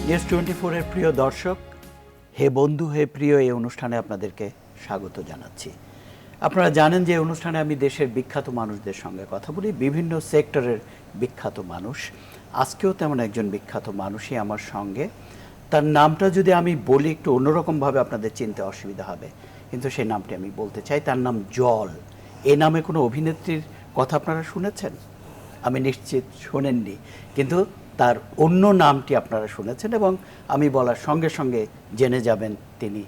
News 24 এর প্রিয় দর্শক, হে বন্ধু হে প্রিয়, এই অনুষ্ঠানে আপনাদেরকে স্বাগত জানাচ্ছি। আপনারা জানেন যে এই অনুষ্ঠানে আমি দেশের বিখ্যাত মানুষদের সঙ্গে কথা বলি, বিভিন্ন সেক্টরের বিখ্যাত মানুষ। আজকেও তেমন একজন বিখ্যাত মানুষই আমার সঙ্গে। তার নামটা যদি আমি বলি একটু অন্যরকমভাবে আপনাদের চিনতে অসুবিধা হবে, কিন্তু সেই নামটি আমি বলতে চাই। তার নাম জল। এই নামে কোনো অভিনেত্রীর কথা আপনারা শুনেছেন? আমি নিশ্চিত শোনেননি, কিন্তু তার অন্য নামটি আপনারা শুনেছেন এবং আমি বলার সঙ্গে সঙ্গে জেনে যাবেন তিনি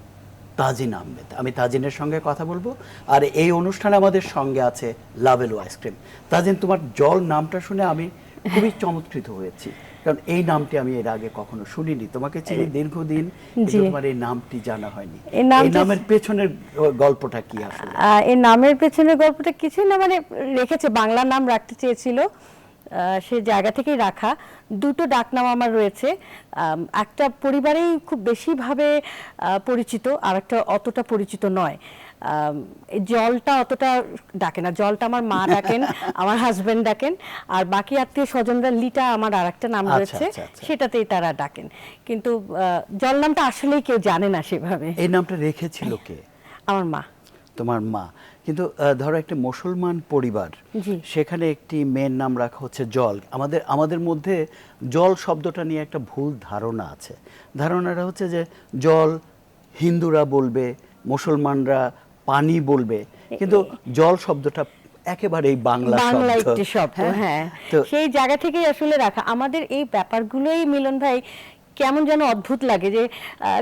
তাজিন আহমেদ। আমি তাজিনের সঙ্গে কথা বলবো, আর এই অনুষ্ঠানে আমাদের সঙ্গে আছে লাভেলু আইসক্রিম। তাজিন, তোমার জল নামটা শুনে আমি খুবই চমৎকৃত হয়েছি, কারণ এই নামটি আমি এর আগে কখনো শুনিনি। তোমাকে চিনি দীর্ঘদিন, কিন্তু তোমার এই নামটি জানা হয়নি। এই নামের পেছনের গল্পটা কি আসলে? এই নামের পেছনের গল্পটা কিছুই না, মানে রেখেছে, বাংলা নাম রাখতে চেয়েছিল, সে জায়গা থেকেই রাখা। দুটো ডাকনাম আমার রয়েছে, একটা পরিবারেই খুব বেশিভাবে পরিচিত, আর একটা অতটা পরিচিত নয়। এই জলটা অতটা ডাকে না, জলটা আমার মা ডাকেন, আমার হাজবেন্ড ডাকেন, আর বাকি আত্মীয় স্বজনরা লিটা আমার আর একটা নাম রয়েছে, সেটাতেই তারা ডাকেন। কিন্তু জল নামটা আসলেই কেউ জানে না সেভাবে। এই নামটা রেখেছিল কে? আমার মা। তোমার মা। কিন্তু ধরো একটা মুসলমান পরিবার, সেখানে একটি মেয়ের নাম রাখা হচ্ছে জল। আমাদের মধ্যে জল শব্দটা নিয়ে একটা ভুল ধারণা আছে। ধারণাটা হচ্ছে যে জল হিন্দুরা বলবে, মুসলমানরা পানি বলবে, কিন্তু জল শব্দটা একেবারেই বাংলা শব্দ। হ্যাঁ, সেই জায়গা থেকেই আসলে রাখা। আমাদের এই ব্যাপারগুলোই মিলন ভাই কেমন যেন অদ্ভুত লাগে, যে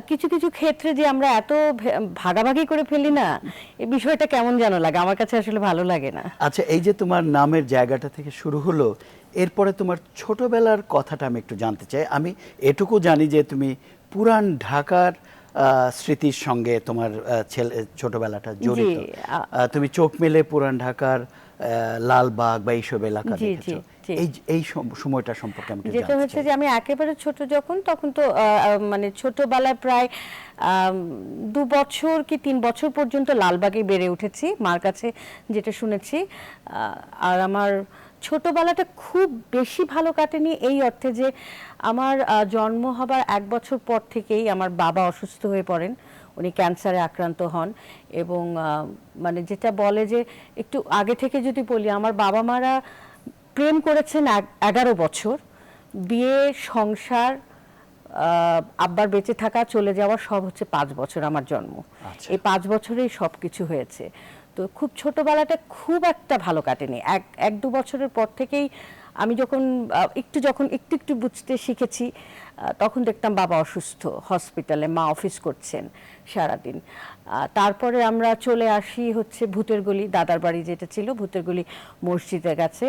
কিছু কিছু ক্ষেত্রে যে আমরা এত ভাগাভাগি করে ফেলি না, এই বিষয়টা কেমন যেন লাগে, আমার কাছে আসলে ভালো লাগে না। আচ্ছা, এই যে তোমার নামের জায়গাটা থেকে শুরু হলো, এরপরে তোমার ছোটবেলার কথাটা আমি একটু জানতে চাই। আমি এটুকু জানি যে তুমি পুরান ঢাকার স্মৃতির সঙ্গে তোমার ছোটবেলাটা জড়িত। তুমি চোখ মেলে পুরান ঢাকার লালবাগ বা এইসব এলাকা দেখেছো। এই সময়টা সম্পর্কে আমি যেটা হচ্ছে যে আমি একেবারে ছোট যখন, তখন তো মানে ছোটবেলায় প্রায় 2 বছর কি 3 বছর পর্যন্ত লালবাগে বেড়ে উঠেছি, মার কাছে যেটা শুনেছি। আর আমার ছোটবেলাটা খুব বেশি ভালো কাটেনি এই অর্থে যে আমার জন্ম হবার 1 বছর পর থেকেই আমার বাবা অসুস্থ হয়ে পড়েন। উনি ক্যান্সারে আক্রান্ত হন, এবং মানে যেটা বলে যে একটু আগে থেকে যদি বলি, আমার বাবা মারা প্রেম করেছেন 11 বছর, বিয়ে, সংসার, আব্বার বেঁচে থাকা, চলে যাওয়া, সব হচ্ছে 5 বছর আমার জন্ম। এই 5 বছরেই সব কিছু হয়েছে। তো খুব ছোটবেলাটা খুব একটা ভালো কাটেনি। 1-2 বছরের পর থেকেই আমি যখন একটু বুঝতে শিখেছি, তখন দেখতাম বাবা অসুস্থ, হসপিটালে, মা অফিস করছেন সারাদিন। তারপরে আমরা চলে আসি হচ্ছে ভূতের গলি, দাদার বাড়ি যেটা ছিল ভূতের গলি মসজিদের কাছে।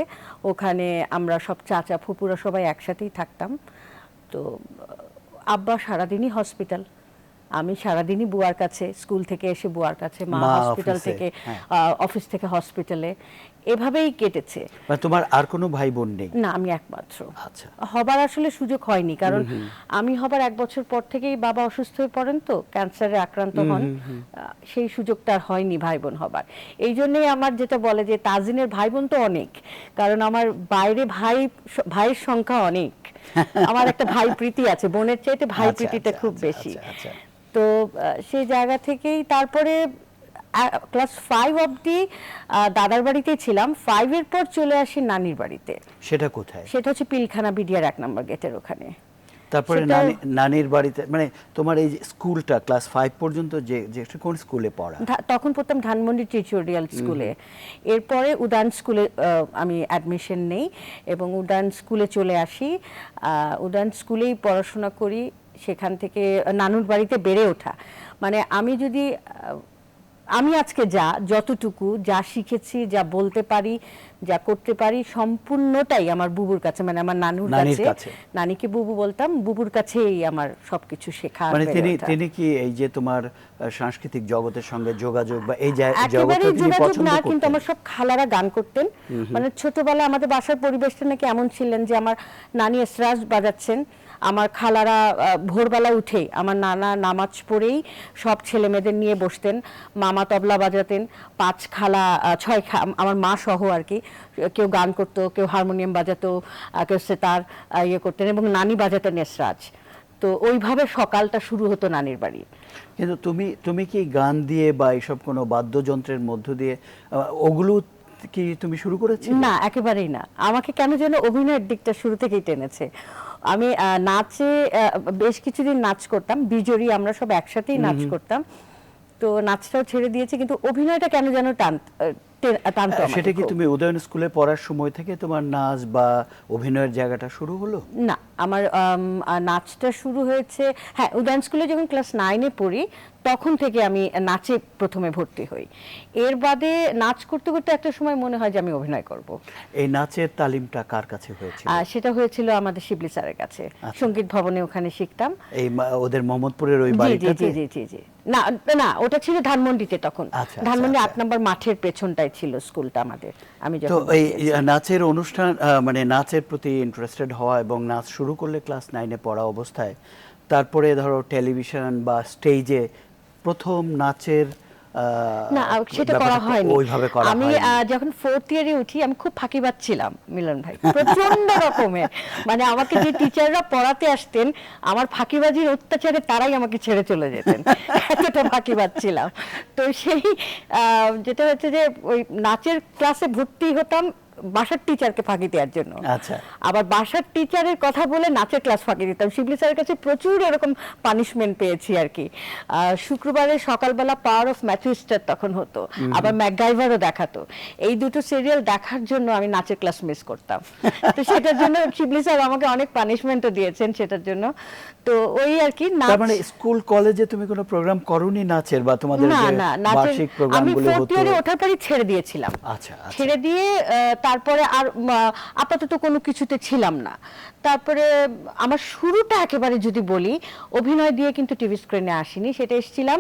ওখানে আমরা সব চাচা ফুপুরা সবাই একসাথেই থাকতাম। তো আব্বা সারাদিনই হসপিটাল, আমি সারাদিনই বুয়ার কাছে, স্কুল থেকে এসে বুয়ার কাছে, মা হসপিটাল থেকে, অফিস থেকে হসপিটালে, এভাবেই কেটেছে। তোমার আর কোনো ভাই বোন নেই? না, আমি একমাত্র। আচ্ছা, হবার আসলে সুযোগ হয়নি, কারণ আমি হবার 1 বছর পর থেকেই বাবা অসুস্থ হয়ে পড়েন, তো ক্যান্সারে আক্রান্ত হন। সেই সুযোগটা আর হয়নি ভাই বোন হবার। এই জন্যই আমার যেটা বলে যে তাজিনের ভাই বোন তো অনেক, কারণ আমার বাইরে ভাইয়ের সংখ্যা অনেক। আমার একটা ভাই প্রীতি আছে, বোনের চাইতে ভাই প্রীতিটা খুব বেশি। তো সেই জায়গা থেকেই তারপরে ক্লাস 5 অবধি দাদার বাড়িতেই ছিলাম। 5 এর পর চলে আসি নানির বাড়িতে। সেটা কোথায়? সেটা হচ্ছে পিলখানা বিডিআর 1 নম্বর গেটের ওখানে। তারপরে নানির বাড়িতে, মানে তোমার এই স্কুলটা ক্লাস 5 পর্যন্ত যে কোন স্কুলে পড়া? তখন পড়তাম ধানমন্ডি টিউটোরিয়াল স্কুলে। এরপরে উদান স্কুলে আমি অ্যাডমিশন নেই, এবং উদান স্কুলে চলে আসি। উদান স্কুলেই পড়াশোনা করি। সেখান থেকে নানুর বাড়িতে বেড়ে ওঠা, মানে আমি আজকে যতটুকু যা শিখেছি, যা বলতে পারি, যা করতে পারি, সম্পূর্ণটাই আমার বুবুর কাছে, মানে আমার নানুর কাছে। নানিকে বুবু বলতাম, বুবুর কাছেই আমার সবকিছু শেখা। মানে তিনি কি এই যে তোমার সাংস্কৃতিক জগতের সঙ্গে যোগাযোগ বা এই জগতে তিনি পছন্দ করতেন? কিন্তু আমার সব খালারা গান করতেন। মানে ছোটবেলায় আমাদের বাসার পরিবেশটা নাকি এমন ছিলেন যে আমার নানি এসরাজ বাজাচ্ছেন, আমার খালারা ভোরবেলা উঠেই, আমার নানা নামাজ পড়েই সব ছেলে মেয়েদের নিয়ে বসতেন, মামা তবলা বাজাতেন, 5 খালা 6 আমার মা সহ আর কি, কেউ গান করতো, কেউ হারমোনিয়াম বাজাতো, কেউ সেতার ইয়ে করতেন, এবং নানি বাজাতেন এসরাজ। তো ওইভাবে সকালটা শুরু হতো নানির বাড়ি। কিন্তু তুমি তুমি কি গান দিয়ে বা এইসব কোনো বাদ্যযন্ত্রের মধ্য দিয়ে ওগুলো কি তুমি শুরু করেছিলে? না, একেবারেই না। আমাকে কেন যেন অভিনয়ের দিকটা শুরু থেকেই টেনেছে। আমি নাচে বেশ কিছুদিন নাচ করতাম, বিজয়ী আমরা সব একসাথেই নাচ করতাম। তো নাচটাও ছেড়ে দিয়েছি, কিন্তু অভিনয়টা কেন যেন টানতো আমাকে সেটা কি খুব। তুমি উদয়ন স্কুলে পড়ার সময় থেকে তোমার নাচ বা অভিনয়ের জায়গাটা শুরু হলো? না, আমার নাচটা শুরু হয়েছে, হ্যাঁ, উদয়ন স্কুলে যখন ক্লাস 9-এ পড়ি তখন থেকে আমি নাচে প্রথমে ভর্তি হই। এর বাদে নাচ করতে করতে একটা সময় মনে হয় যে আমি অভিনয় করব। এই নাচের তালিমটা কার কাছে হয়েছিল? সেটা হয়েছিল আমাদের শিবলি স্যারের কাছে, সঙ্গীত ভবনে ওখানে শিখতাম। এই ওদের মোহাম্মদপুরের ওই জি জি বাড়িটাতে? জি জি জি জি। না না, ওটা ছিল ধানমন্ডিতে তখন। আচ্ছা, ধানমন্ডি আচ্ছা। 8 নম্বর মাঠের পেছনটায় ছিল স্কুলটা আমাদের, আমি তো যখন এই ভর্তি হয়েছি। নাচের অনুষ্ঠান মানে নাচের প্রতি ইন্টারেস্টেড হওয়া এবং নাচ শুরু করলে ক্লাস 9-এ পড়া অবস্থায়, তারপরে ধরো টেলিভিশন বা স্টেজে প্রথম নাচের না, সেটা করা ব্যাপারটা হয়নি। ওইভাবে করা আমি হয়নি। যখন 4th ইয়ারে উঠি আমি খুব ফাঁকিবাজ ছিলাম মিলন ভাই, প্রচন্ড রকমের। মানে আমাকে যে টিচাররা পড়াতে আসতেন, আমার ফাঁকিবাজির অত্যাচারে তারাই আমাকে ছেড়ে চলে যেতেন, এতটা ফাঁকিবাজ ছিলাম। তো সেই যেটা হচ্ছে যে ওই নাচের ক্লাসে ভর্তি হতাম বাসার টিচারকে ফাঁকি দেওয়ার জন্য। আচ্ছা। আবার বাসার টিচারের কথা বলে নাচের ক্লাস ফাঁকি দিতাম। শিবলি স্যারের কাছে প্রচুর এরকম পানিশমেন্ট পেয়েছি আর কি। শুক্রবারে সকালবেলা পাওয়ার অফ ম্যাথু স্টার তখন হতো, আবার ম্যাকগাইভারও দেখাতো। এই দুটো সিরিয়াল দেখার জন্য আমি নাচের ক্লাস মিস করতাম। তো সেটার জন্য শিবলি স্যার আমাকে অনেক পানিশমেন্টও দিয়েছেন সেটার জন্য। তো ওই আর কি নাচ। তার মানে স্কুল কলেজে তুমি কোনো প্রোগ্রাম করোনি নাচের, বা তোমাদের না যে না, নাচের বার্ষিক আমি প্রোগ্রামগুলো 4th হতো? ইয়ারে ওঠার পরই ছেড়ে দিয়েছিলাম। আচ্ছা, আচ্ছা। ছেড়ে দিয়ে তারপরে আর আপাতত কোনো কিছুতে ছিলাম না। তারপরে আমার শুরুটা একেবারে যদি বলি, অভিনয় দিয়ে কিন্তু টিভি স্ক্রিনে আসিনি, সেটা এসেছিলাম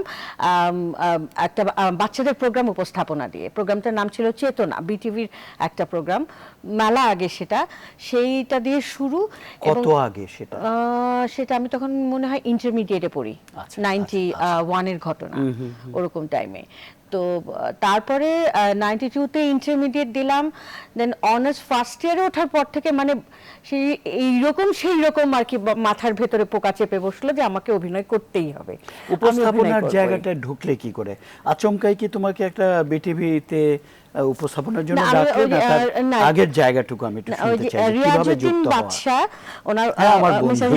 একটা বাচ্চাদের প্রোগ্রাম উপস্থাপনা দিয়ে। প্রোগ্রামটার নাম ছিল চেতনা, বিটিভির একটা প্রোগ্রাম, মেলা আগে সেইটা দিয়ে শুরু। কত আগে সেটা? সেটা আমি তখন মনে হয় ইন্টারমিডিয়েটে পড়ি, আচ্ছা, 91-এর ঘটনা, ওরকম টাইমে। তো তারপরে 92-তে ইন্টারমিডিয়েট দিলাম, দেন অনার্স ফার্স্ট ইয়ারে ওঠার পর থেকে মানে সেই রকম আর কি মাথার ভেতরে পোকা চেপে বসলো যে আমাকে অভিনয় করতেই হবে। উপস্থাপনার জায়গাটা ঢুকলে কি করে? আচমকাই কি তোমাকে একটা বিটিভিতে উপস্থাপনার জন্য ডাকলো, না তার আগের জায়গাটুকু আমি একটু শুনতে চাই, কিভাবে যুক্ত হওয়া? বাদশা, ওনার আমার বন্ধু।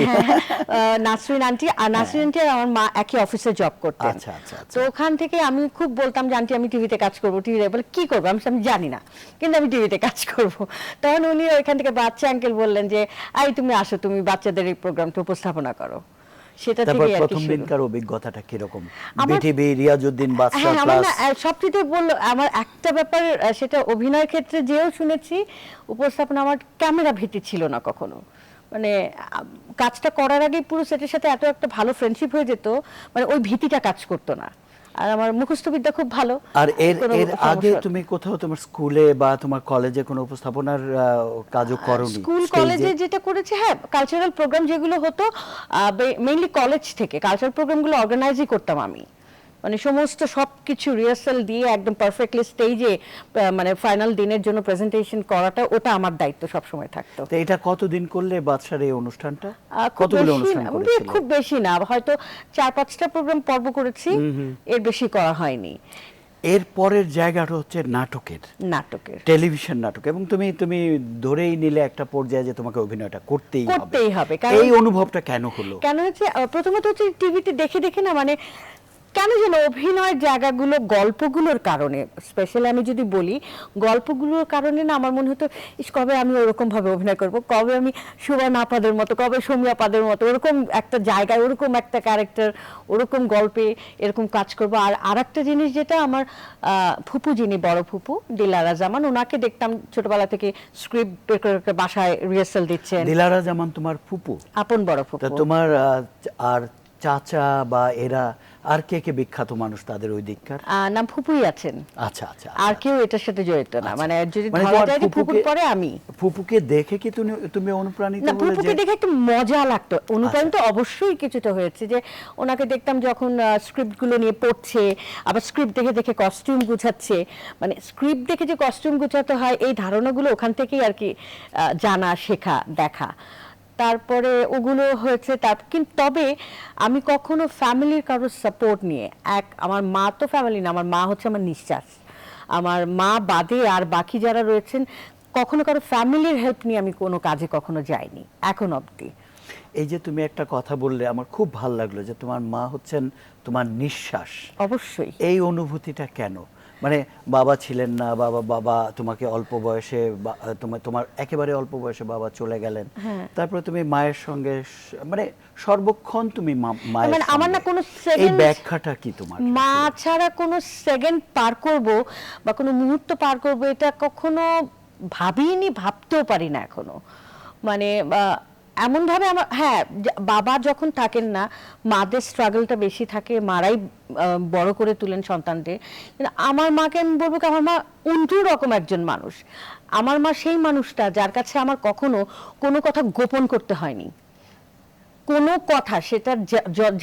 নাসরিন আন্টি আর আমার মা একই অফিসে জব করতেন। আচ্ছা, আচ্ছা, আচ্ছা। তো ওখান থেকে আমি খুব বলতাম যে আন্টি আমি টিভিতে কাজ করবো, টিভিতে। বলে কি করবো? আমি জানি না, কিন্তু আমি টিভিতে কাজ করব। তখন উনি ওইখান থেকে বাচ্চা আঙ্কেল বললেন যে আই তুমি আসো, তুমি বাচ্চাদের এই প্রোগ্রামটা উপস্থাপনা করো। সেটা তারপর থেকে প্রথম দিনকার অভিজ্ঞতাটা কিরকম? বিটিভি রিয়াজউদ্দিন বাদশা হ্যাঁ, আমার প্লাস। না সবচেয়ে বললো আমার একটা ব্যাপার, সেটা অভিনয়ের ক্ষেত্রে যেও শুনেছি, উপস্থাপনা আমার ক্যামেরা ভীতি ছিল না কখনো। মানে কাজটা করার আগে পুরো সেটের সাথে এত একটা ভালো ফ্রেন্ডশিপ হয়ে যেত, মানে ওই ভীতিটা কাজ করতো না। আর আমার মুখস্থ বিদ্যা খুব ভালো। আর এর কোনো আগে সমস্যা তুমি কোথাও তোমার স্কুলে বা তোমার কলেজে কোনো উপস্থাপনার কাজও করোনি? স্কুল স্টেজে? কলেজে যেটা করেছি, হ্যাঁ, কালচারাল প্রোগ্রাম যেগুলো হতো মেইনলি কলেজ থেকে কালচারাল প্রোগ্রামগুলো অর্গানাইজই করতাম আমি। মানে সমস্ত সবকিছু রিহার্সাল দিয়ে একদম পারফেক্টলি স্টেজে মানে ফাইনাল দিনের জন্য প্রেজেন্টেশন করাটা, ওটা আমার দায়িত্ব সব সময় থাকতো। তো এটা কতদিন করলে বাদশার এই অনুষ্ঠানটা? খুব কতগুলো বেশি অনুষ্ঠান না, করেছিলে? খুব বেশি না, হয়তো 4-5টা প্রোগ্রাম পর্ব করেছি, এর বেশি করা হয়নি। এর পরের জায়গাটা হচ্ছে নাটকের, টেলিভিশন নাটক, এবং তুমি তুমি ধরেই নিলে একটা পর্যায়ে যে তোমাকে অভিনয়টা করতেই হবে। এই অনুভবটা কেন হলো? কেন হচ্ছে, প্রথমত হচ্ছে টিভিতে দেখে দেখে না, মানে কেন যেন অভিনয়ের জায়গাগুলো গল্পগুলোর কারণে, স্পেশালি আমি যদি বলি গল্পগুলোর কারণে না, আমার মনে হতো ইস কবে আমি ওরকম ভাবে অভিনয় করব, কবে আমি সুবর্ণা আপাদের মতো, কবে সৌমিয়া আপাদের মতো ওরকম একটা জায়গায়, ওরকম একটা ক্যারেক্টার, ওরকম গল্পে এরকম কাজ করব। আর আরেকটা জিনিস যেটা, আমার ফুপু, যিনি বড় ফুপু দিলারা জামান, ওনাকে দেখতাম ছোটবেলা থেকে স্ক্রিপ্ট বাসায় রিহার্সাল দিচ্ছেন। দিলারা জামান তোমার ফুপু? আপন বড় ফুপু। তোমার আর চাচা বা এরা আর কে কে বিখ্যাত মানুষ তাদের ওই দিককার? নাম ফুপুই আছেন। আচ্ছা, আচ্ছা। আর কেউ এটার সাথে জড়িত না, মানে যদি মানে ধরা যায় ফুপুর পরে আমি। ফুপুকে দেখে কি তুমি অনুপ্রাণিত না, হলে? ফুপুকে দেখে একটু মজা লাগতো। অনুপ্রাণিত অবশ্যই কিছুটা হয়েছে, যে ওনাকে দেখতাম যখন স্ক্রিপ্ট গুলো নিয়ে পড়ছে, আবার স্ক্রিপ্ট দেখে দেখে কস্টিউম গুছাচ্ছে। মানে স্ক্রিপ্ট দেখে যে কস্টিউম গুছাতে হয়, এই ধারণাগুলো ওখান থেকেই আর কি জানা, শেখা, দেখা। তারপরে ওগুলো হয়েছে। কিন্তু তবে আমি কখনো ফ্যামিলির কারোর সাপোর্ট নিয়ে, আমার মা তো ফ্যামিলি না, আমার মা হচ্ছে আমার নিঃশ্বাস। আমার মা বাদে আর বাকি যারা রয়েছেন, কখনো কারো ফ্যামিলির হেল্প নিয়ে আমি কোনো কাজে কখনো যাইনি এখন অবধি। এই যে তুমি একটা কথা বললে আমার খুব ভালো লাগলো যে তোমার মা হচ্ছেন তোমার নিঃশ্বাস। অবশ্যই। এই অনুভূতিটা কেন? মানে বাবা ছিলেন না, বাবা তোমাকে অল্প বয়সে তোমার একেবারে অল্প বয়সে বাবা চলে গেলেন, তারপরে তুমি মায়ের সঙ্গে মানে সর্বক্ষণ তুমি মায়ের মানে আমার না কোনো এই সেকেন্ড, ব্যাখ্যাটা কি তোমার? মা ছাড়া কোনো সেকেন্ড পার করব বা কোনো মুহূর্ত পার করব এটা কখনো ভাবিনি, ভাবতেও পারি না এখনো। মানে এমন ভাবে আমার, হ্যাঁ, বাবা যখন থাকেন না মাদের স্ট্রাগলটা বেশি থাকে, মারাই বড় করে তুলেন সন্তানদের। কিন্তু আমার মাকে আমি বলবো কি, আমার মা অন্য রকম একজন মানুষ। আমার মা সেই মানুষটা যার কাছে আমার কখনো কোনো কথা গোপন করতে হয়নি। কোনো কথা সেটা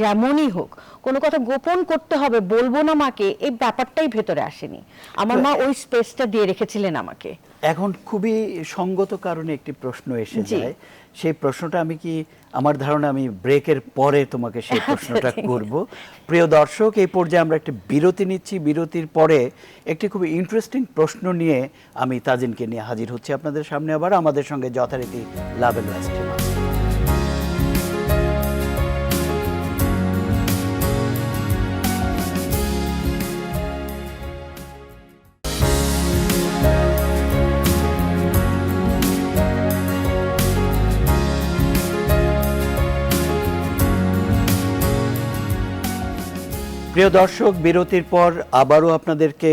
যেমনই হোক, কোনো কথা গোপন করতে হবে, বলবো না মাকে, এই ব্যাপারটাই ভেতরে আসেনি। আমার মা ওই স্পেসটা দিয়ে রেখেছিলেন আমাকে। এখন খুবই সঙ্গত কারণে একটি প্রশ্ন এসে যায়, সেই প্রশ্নটা আমি কি, আমার ধারণা আমি ব্রেকের পরে তোমাকে সেই প্রশ্নটা করব। প্রিয় দর্শক, এই পর্যায়ে আমরা একটি বিরতি নিচ্ছি। বিরতির পরে একটি খুব ইন্টারেস্টিং প্রশ্ন নিয়ে আমি তাজিনকে নিয়ে হাজির হচ্ছি আপনাদের সামনে। আবার আমাদের সঙ্গে যথারীতি লাভ এন্ড লাইফস্টাইল। প্রিয় দর্শক, বিরতির পর আবারও আপনাদেরকে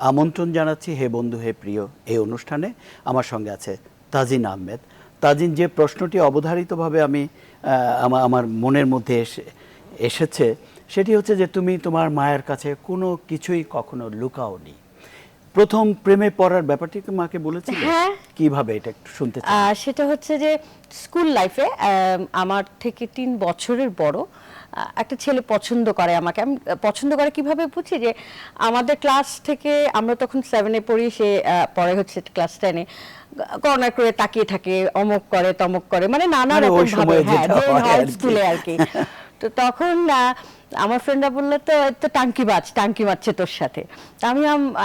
আমন্ত্রণ জানাচ্ছি হে বন্ধু হে প্রিয় এই অনুষ্ঠানে। আমার সঙ্গে আছে তাজিন আহমেদ। তাজিন, যে প্রশ্নটি অবধারিতভাবে আমার মনের মধ্যে এসেছে সেটি হচ্ছে যে তুমি তোমার মায়ের কাছে কোনো কিছুই কখনো লুকাওনি। প্রথম প্রেমে পড়ার ব্যাপারটি কি মাকে বলেছিলে? হ্যাঁ। কিভাবে, এটা একটু শুনতে চাই। সেটা হচ্ছে যে স্কুল লাইফে আমার থেকে 3 বছরের বড় একটা ছেলে পছন্দ করে আমাকে। আমি পছন্দ করে কিভাবে বুঝি, যে আমাদের ক্লাস থেকে, আমরা তখন 7-এ পড়ি, সে পড়ে হচ্ছে ক্লাস 10-এ, কর্নার করে তাকিয়ে থাকে, অমক করে তমক করে, মানে নানা রকম ভাবে, হ্যাঁ, যে হয় স্কুলে আর কি। তো তখন আমার ফ্রেন্ডরা বললো তো টাঙ্কি মারছে তোর সাথে। আমি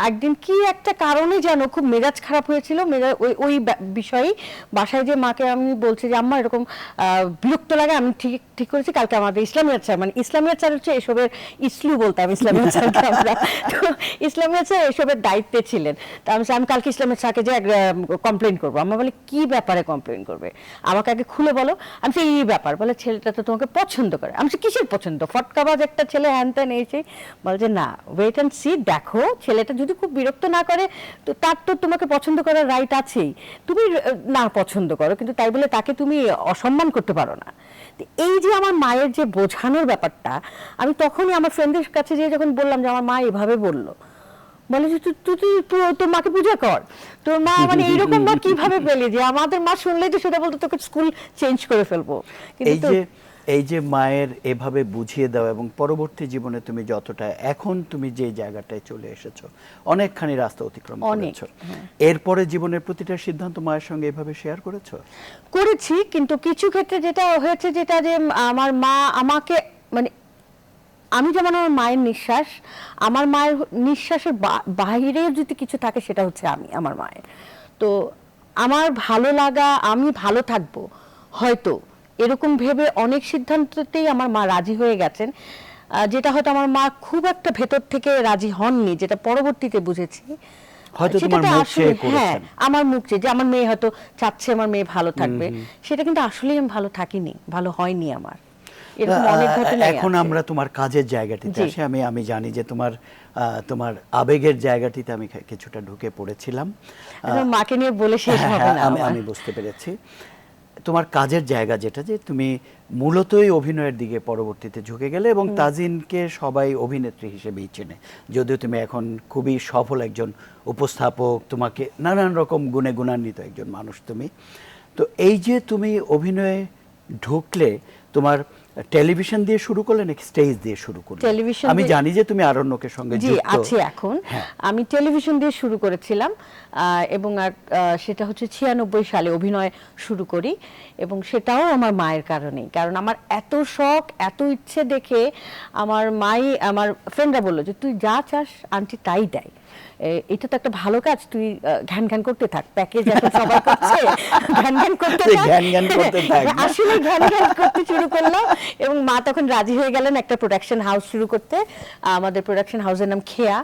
একদিন কি একটা কারণে যেন খুব মেজাজ খারাপ হয়েছিল, ওই বিষয়ে বাসায় যে মাকে আমি বলছি যে আম্মা এরকম বিরক্ত লাগে, আমি ঠিক করেছি কালকে আমাদের ইসলামিয়াত স্যার, মানে ইসলামিয়াত স্যার হচ্ছে এসবের ইসলু বলতাম ইসলামিয়াত স্যারকে আমরা, তো ইসলামিয়াত স্যার এসবের দায়িত্বে ছিলেন। তো আমি কালকে ইসলামিয়াত স্যারকে যে কমপ্লেন করবো। আমার বলে কি ব্যাপারে কমপ্লেন করবে, আমাকে আগে খুলে বলো। আমি এই ব্যাপার, বলে ছেলেটা তো তোমাকে পছন্দ করে। আমি কিসের পছন্দ, ফটকাবাজ একটা ছেলে, হ্যান ত্যান এসে বল যে না, ওয়েট অ্যান্ড সি, দেখো ছেলেটা যদি খুব বিরক্ত না করে তো তার তো তোমাকে পছন্দ করার রাইট আছেই, তুমি না পছন্দ করো, কিন্তু তাই বলে তাকে তুমি অসম্মান করতে পারো না। এই যে আমার মায়ের যে বোঝানোর ব্যাপারটা, আমি তখনই আমার ফ্রেন্ডের কাছে যেয়ে যখন বললাম যে আমার মা এভাবে বললো, বলে যে তুই তোর মাকে পূজা কর, তোর মা মানে এইরকম মা কিভাবে পেলি, যে আমাদের মা শুনলেই তো সেটা বলতো তোকে স্কুল চেঞ্জ করে ফেলবো। এই যে মায়ের এভাবে বুঝিয়ে দাও, এবং পরবর্তী জীবনে তুমি যতটা, এখন তুমি যে জায়গাটায় চলে এসেছো, অনেকখানি রাস্তা অতিক্রম করেছো, এরপরে জীবনের প্রতিটা সিদ্ধান্ত মায়ের সঙ্গে এভাবে শেয়ার করেছি। কিন্তু কিছু ক্ষেত্রে যেটা হয়েছে, যেটা যে আমার মা আমাকে, মানে আমি যেমন আমার মায়ের নিঃশ্বাস, আমার মায়ের নিঃশ্বাসের বাইরে যদি কিছু থাকে সেটা হচ্ছে আমার মায়ের। তো আমার ভালো লাগা, আমি ভালো থাকবো হয়তো, এরকম ভেবে অনেক সিদ্ধান্ততেই আমার মা রাজি হয়ে গেছেন, যেটা হয়তো আমার মা খুব একটা ভেতর থেকে রাজি হননি, যেটা পরবর্তীতে বুঝেছি। হয়তো তোমার মুখ চেয়ে করেছেন। আমার মুখ চেয়ে, যে আমার মেয়ে হয়তো চাচ্ছে আমার মেয়ে ভালো থাকবে, সেটা কিন্তু আসলেই আমি ভালো থাকিনি, ভালো হয়নি আমার। এখন আমরা তোমার কাজের জায়গাটিতে আসি। আমি জানি যে তোমার আবেগের জায়গাটিতে আমি কিছুটা ঢুকে পড়েছিলাম। মাকে নিয়ে বলে শেষ হবে না। আমি বুঝতে পেরেছি তোমার কাজের জায়গা, যেটা যে তুমি মূলতই অভিনয়ের দিকে পরবর্তীতে ঝুঁকে গেলে, এবং তাজিনকে সবাই অভিনেত্রী হিসেবেই চেনে, যদিও তুমি এখন খুবই সফল একজন উপস্থাপক, তোমাকে নানান রকম গুণে গুণান্বিত একজন মানুষ তুমি। তো এই যে তুমি অভিনয়ে ঢুকলে, তোমার টেলিভিশন দিয়ে শুরু করলে নাকি স্টেজ দিয়ে শুরু করলে? টেলিভিশন আমি জানি যে তুমি আরণ্যকের সঙ্গে জি যুক্ত। আছি এখন। হ্যাঁ। আমি টেলিভিশন দিয়ে শুরু করেছিলাম এবং সেটা হচ্ছে 96 সালে অভিনয় শুরু করি, এবং সেটাও আমার মায়ের কারণেই। কারণ আমার এত শখ, এত ইচ্ছে দেখে আমার মাই, আমার ফ্রেন্ডরা বললো যে তুই যা চাস আন্টি তাই দেয়, এটা তো একটা ভালো কাজ, তুই ঘ্যান ঘ্যান করতে থাক, প্যাকেজ এখন সবাই করছে, ঘ্যান ঘ্যান করতে থাক। ঘ্যান ঘ্যান করতে থাক। আসলে ঘ্যান ঘ্যান করতে শুরু করলাম, এবং মা তখন রাজি হয়ে গেলেন একটা প্রোডাকশন হাউস শুরু করতে। আমাদের প্রোডাকশন হাউসের নাম খেয়া,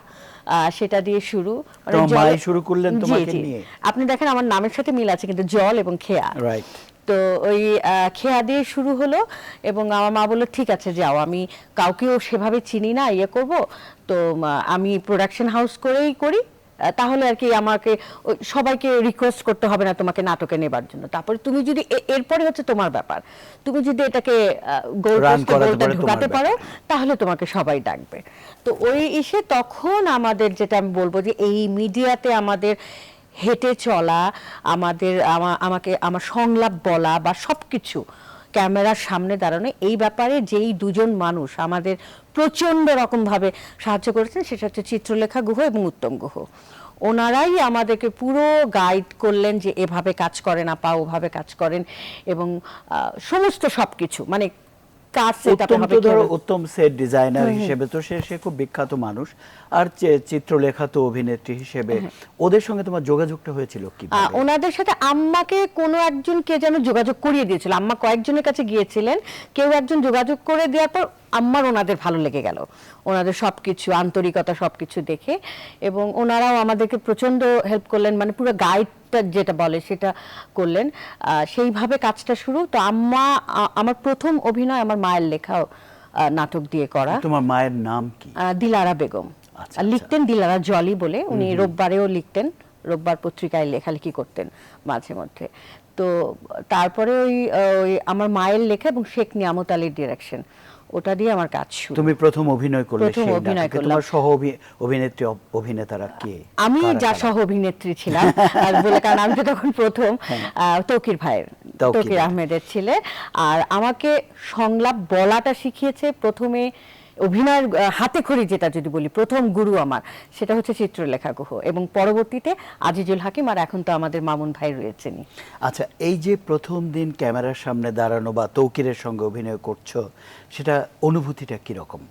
সেটা দিয়ে শুরু। তো মাই শুরু করলেন তোমাকে নিয়ে? আপনি দেখেন আমার নামের সাথে মিল আছে, কিন্তু জল এবং খেয়া, রাইট। তো ওই খেয়া দিয়ে শুরু হলো। এবং আমার মা বললো ঠিক আছে যাও, আমি কাউকেও সেভাবে চিনি না, ইয়ে করব, তো আমি প্রোডাকশন হাউস করেই করি, তাহলে আর কি আমাকে সবাইকে রিকোয়েস্ট করতে হবে না তোমাকে নাটকে নেবার জন্য। তারপরে তুমি যদি এরপরে হচ্ছে তোমার ব্যাপার, তুমি যদি এটাকে গোলটা ঢুকাতে পারো তাহলে তোমাকে সবাই ডাকবে। তো ওই এসে তখন আমাদের, যেটা আমি বলবো যে এই মিডিয়াতে আমাদের হেঁটে চলা, আমাকে আমার সংলাপ বলা বা সবকিছু ক্যামেরার সামনে দাঁড়ানো, এই ব্যাপারে যেই দুজন মানুষ আমাদের প্রচন্ড রকম ভাবে সাহায্য করেছেন সেটা হচ্ছে চিত্রলেখা গুহ এবং উত্তম গুহ। ওনারাই আমাদেরকে পুরো গাইড করলেন যে এভাবে কাজ করেন আপা, ওভাবে কাজ করেন, এবং সমস্ত সবকিছু মানে উত্তম সেট ডিজাইনার হিসেবে তো সে খুব বিখ্যাত মানুষ, আর চিত্রলেখা তো অভিনেত্রী হিসেবে ওদের সঙ্গে তোমার যোগাযোগটা হয়েছিল কি? ওনাদের সাথে আম্মাকে কোনো একজন কে যেন যোগাযোগ করিয়ে দিয়েছিল, আম্মা কয়েকজনের কাছে গিয়েছিলেন, কেউ একজন যোগাযোগ করে দেওয়ার পর আম্মার ওনাদের ভালো লেগে গেল, ওনাদের সবকিছু আন্তরিকতা সবকিছু দেখে, এবং ওনারাও আমাদেরকে প্রচন্ড হেল্প করলেন, মানে পুরো গাইডটা যেটা বলে সেটা করলেন, সেইভাবে কাজটা শুরু। তো আমার প্রথম অভিনয় আমার মায়ের লেখা নাটক দিয়ে করা। তোমার মায়ের নাম কি? দিলারা বেগম। লিখতেন দিলারা জলি বলে, উনি রোববারেও লিখতেন, রোববার পত্রিকায় লেখালেখি করতেন মাঝে মধ্যে। তো তারপরে ওই আমার মায়ের লেখা এবং শেখ নিয়ামত আলীর ডিরেকশন, ওটা দিয়ে আমার কাজ শুরু। তুমি প্রথম অভিনয় করলে? প্রথম অভিনয় করলাম। তোমার সহ অভিনেত্রী অভিনেতারা কে? আমি যা সহ অভিনেত্রী ছিলাম আর বলে, কারণ আমি তো তখন প্রথম তৌকির ভাইয়ের, তৌকির আহমেদের ছেলে, আর আমাকে সংলাপ বলাটা শিখিয়েছে প্রথমে অভিনয়ের হাতে খড়ি, যেটা যদি বলি প্রথম গুরু আমার, সেটা হচ্ছে চিত্রলেখা গুহ, এবং পরবর্তীতে আজিজুল হাকিম, আর এখন তো আমাদের মামুন ভাই রয়েছেনই। আচ্ছা, এই যে প্রথম দিন ক্যামেরার সামনে দাঁড়ানো বা তৌকিরের সঙ্গে অভিনয় করছো, সেটা অনুভূতিটা কিরকম?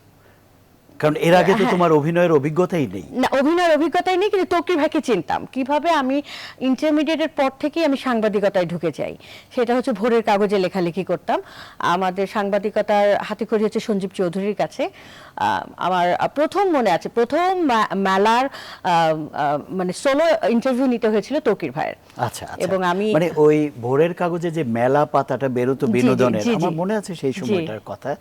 কারণ এর আগে তো তোমার অভিনয়ের অভিজ্ঞতাই নেই। না, অভিনয়ের অভিজ্ঞতাই নেই, কিন্তু তৌকির ভাইকে চিনতাম। কিভাবে? আমি ইন্টারমিডিয়েটের পর থেকেই আমি সাংবাদিকতায় ঢুকে যাই, সেটা হচ্ছে ভোরের কাগজে লেখালেখি করতাম। আমাদের সাংবাদিকতার হাতেখড়ি হচ্ছে সঞ্জীব চৌধুরীর কাছে। আমার প্রথম মনে আছে, প্রথম মেলার মানে সোলো ইন্টারভিউ নিতে হয়েছিল তৌকির ভাইয়ের। আচ্ছা, এবং আমি মানে ওই ভোরের কাগজে যে মেলা পাতাটা বেরোতো বিনোদনের, আমার মনে আছে সেই সময়টার কথা।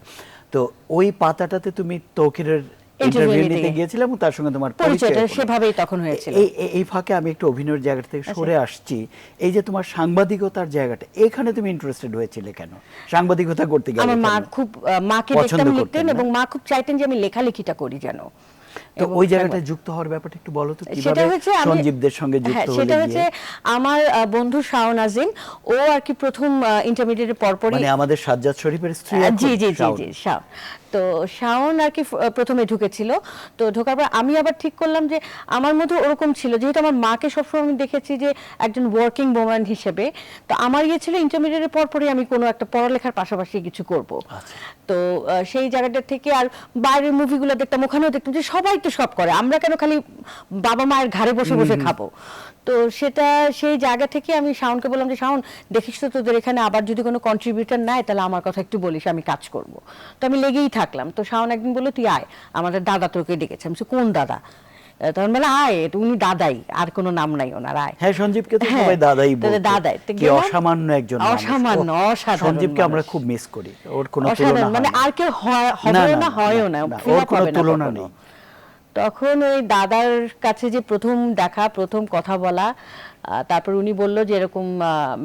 তো ওই পাতাটাতে তুমি তৌকিরের ইন্টারভিউ নিতে গিয়েছিলাম, এবং তার সঙ্গে তোমার পরিচয়টা সেভাবেই তখন হয়েছিল। এই ফাঁকে আমি একটু অভিনয়ের জায়গা থেকে সরে আসছি। এই যে তোমার সাংবাদিকতার জায়গাটা, এখানে তুমি ইন্টারেস্টেড হয়েছিলে কেন? সাংবাদিকতা করতে গেলে আমার মা খুব, মাকে দেখতাম লিখতেন, এবং মা খুব চাইতেন যে আমি লেখালেখিটা করি যেন। তো ওই জায়গাটায় যুক্ত হওয়ার ব্যাপারটা একটু বলো তো, কিভাবে সঞ্জীবদের সঙ্গে যুক্ত হলে? সেটা হচ্ছে আমার বন্ধু শাওন আজিম, ও আর কি প্রথম ইন্টারমিডিয়েটের পরপরই, মানে আমাদের সাজ্জাদ শরীফের স্ত্রী। জি জি জি জি, শাওন। তো শাওন আর কি প্রথমে ঢুকেছিল। তো ঢোকার পর আমি আবার ঠিক করলাম যে আমার মধ্যে ওরকম ছিল, যেহেতু আমার মাকে সবসময় আমি দেখেছি যে একজন ওয়ার্কিং ওম্যান হিসেবে, তো আমার ইয়ে ছিল ইন্টারমিডিয়েটের পরপরই আমি কোনো একটা পড়ালেখার পাশাপাশি কিছু করব। তো সেই জায়গাটা থেকে, আর বাইরের মুভিগুলো দেখতাম, ওখানেও দেখতাম যে সবাই তো সব করে, আমরা কেন খালি বাবা মায়ের ঘাড়ে বসে বসে খাবো। তো সেটা, সেই জায়গা থেকে আমি শাওনকে বললাম যে শাওন, দেখিস তো তোদের এখানে আবার যদি কোনো কন্ট্রিবিউটর নেয় তাহলে আমার কথা একটু বলিস, আমি কাজ করব। তো আমি লেগেই থাকলাম। তো শাওন একদিন বললো তুই আয়, আমাদের দাদা তোকে ডেকেছে। আমি কোন দাদা? তখন বলে আয়, উনি দাদাই, আর কোনো নাম নাই ওনার, আয়। হ্যাঁ, সঞ্জীবকে তো সবাই দাদাই বলে। দাদাই কি অসামান্য একজন মানুষ, অসামান্য, অসাধারণ। সঞ্জীবকে আমরা খুব মিস করি, ওর কোনো তুলনা মানে আর কেউ হবেও না, হয়ও না, ওর কোনো তুলনা নেই। তখন ওই দাদার কাছে যে প্রথম দেখা, প্রথম কথা বলা, তারপর উনি বলল যে এরকম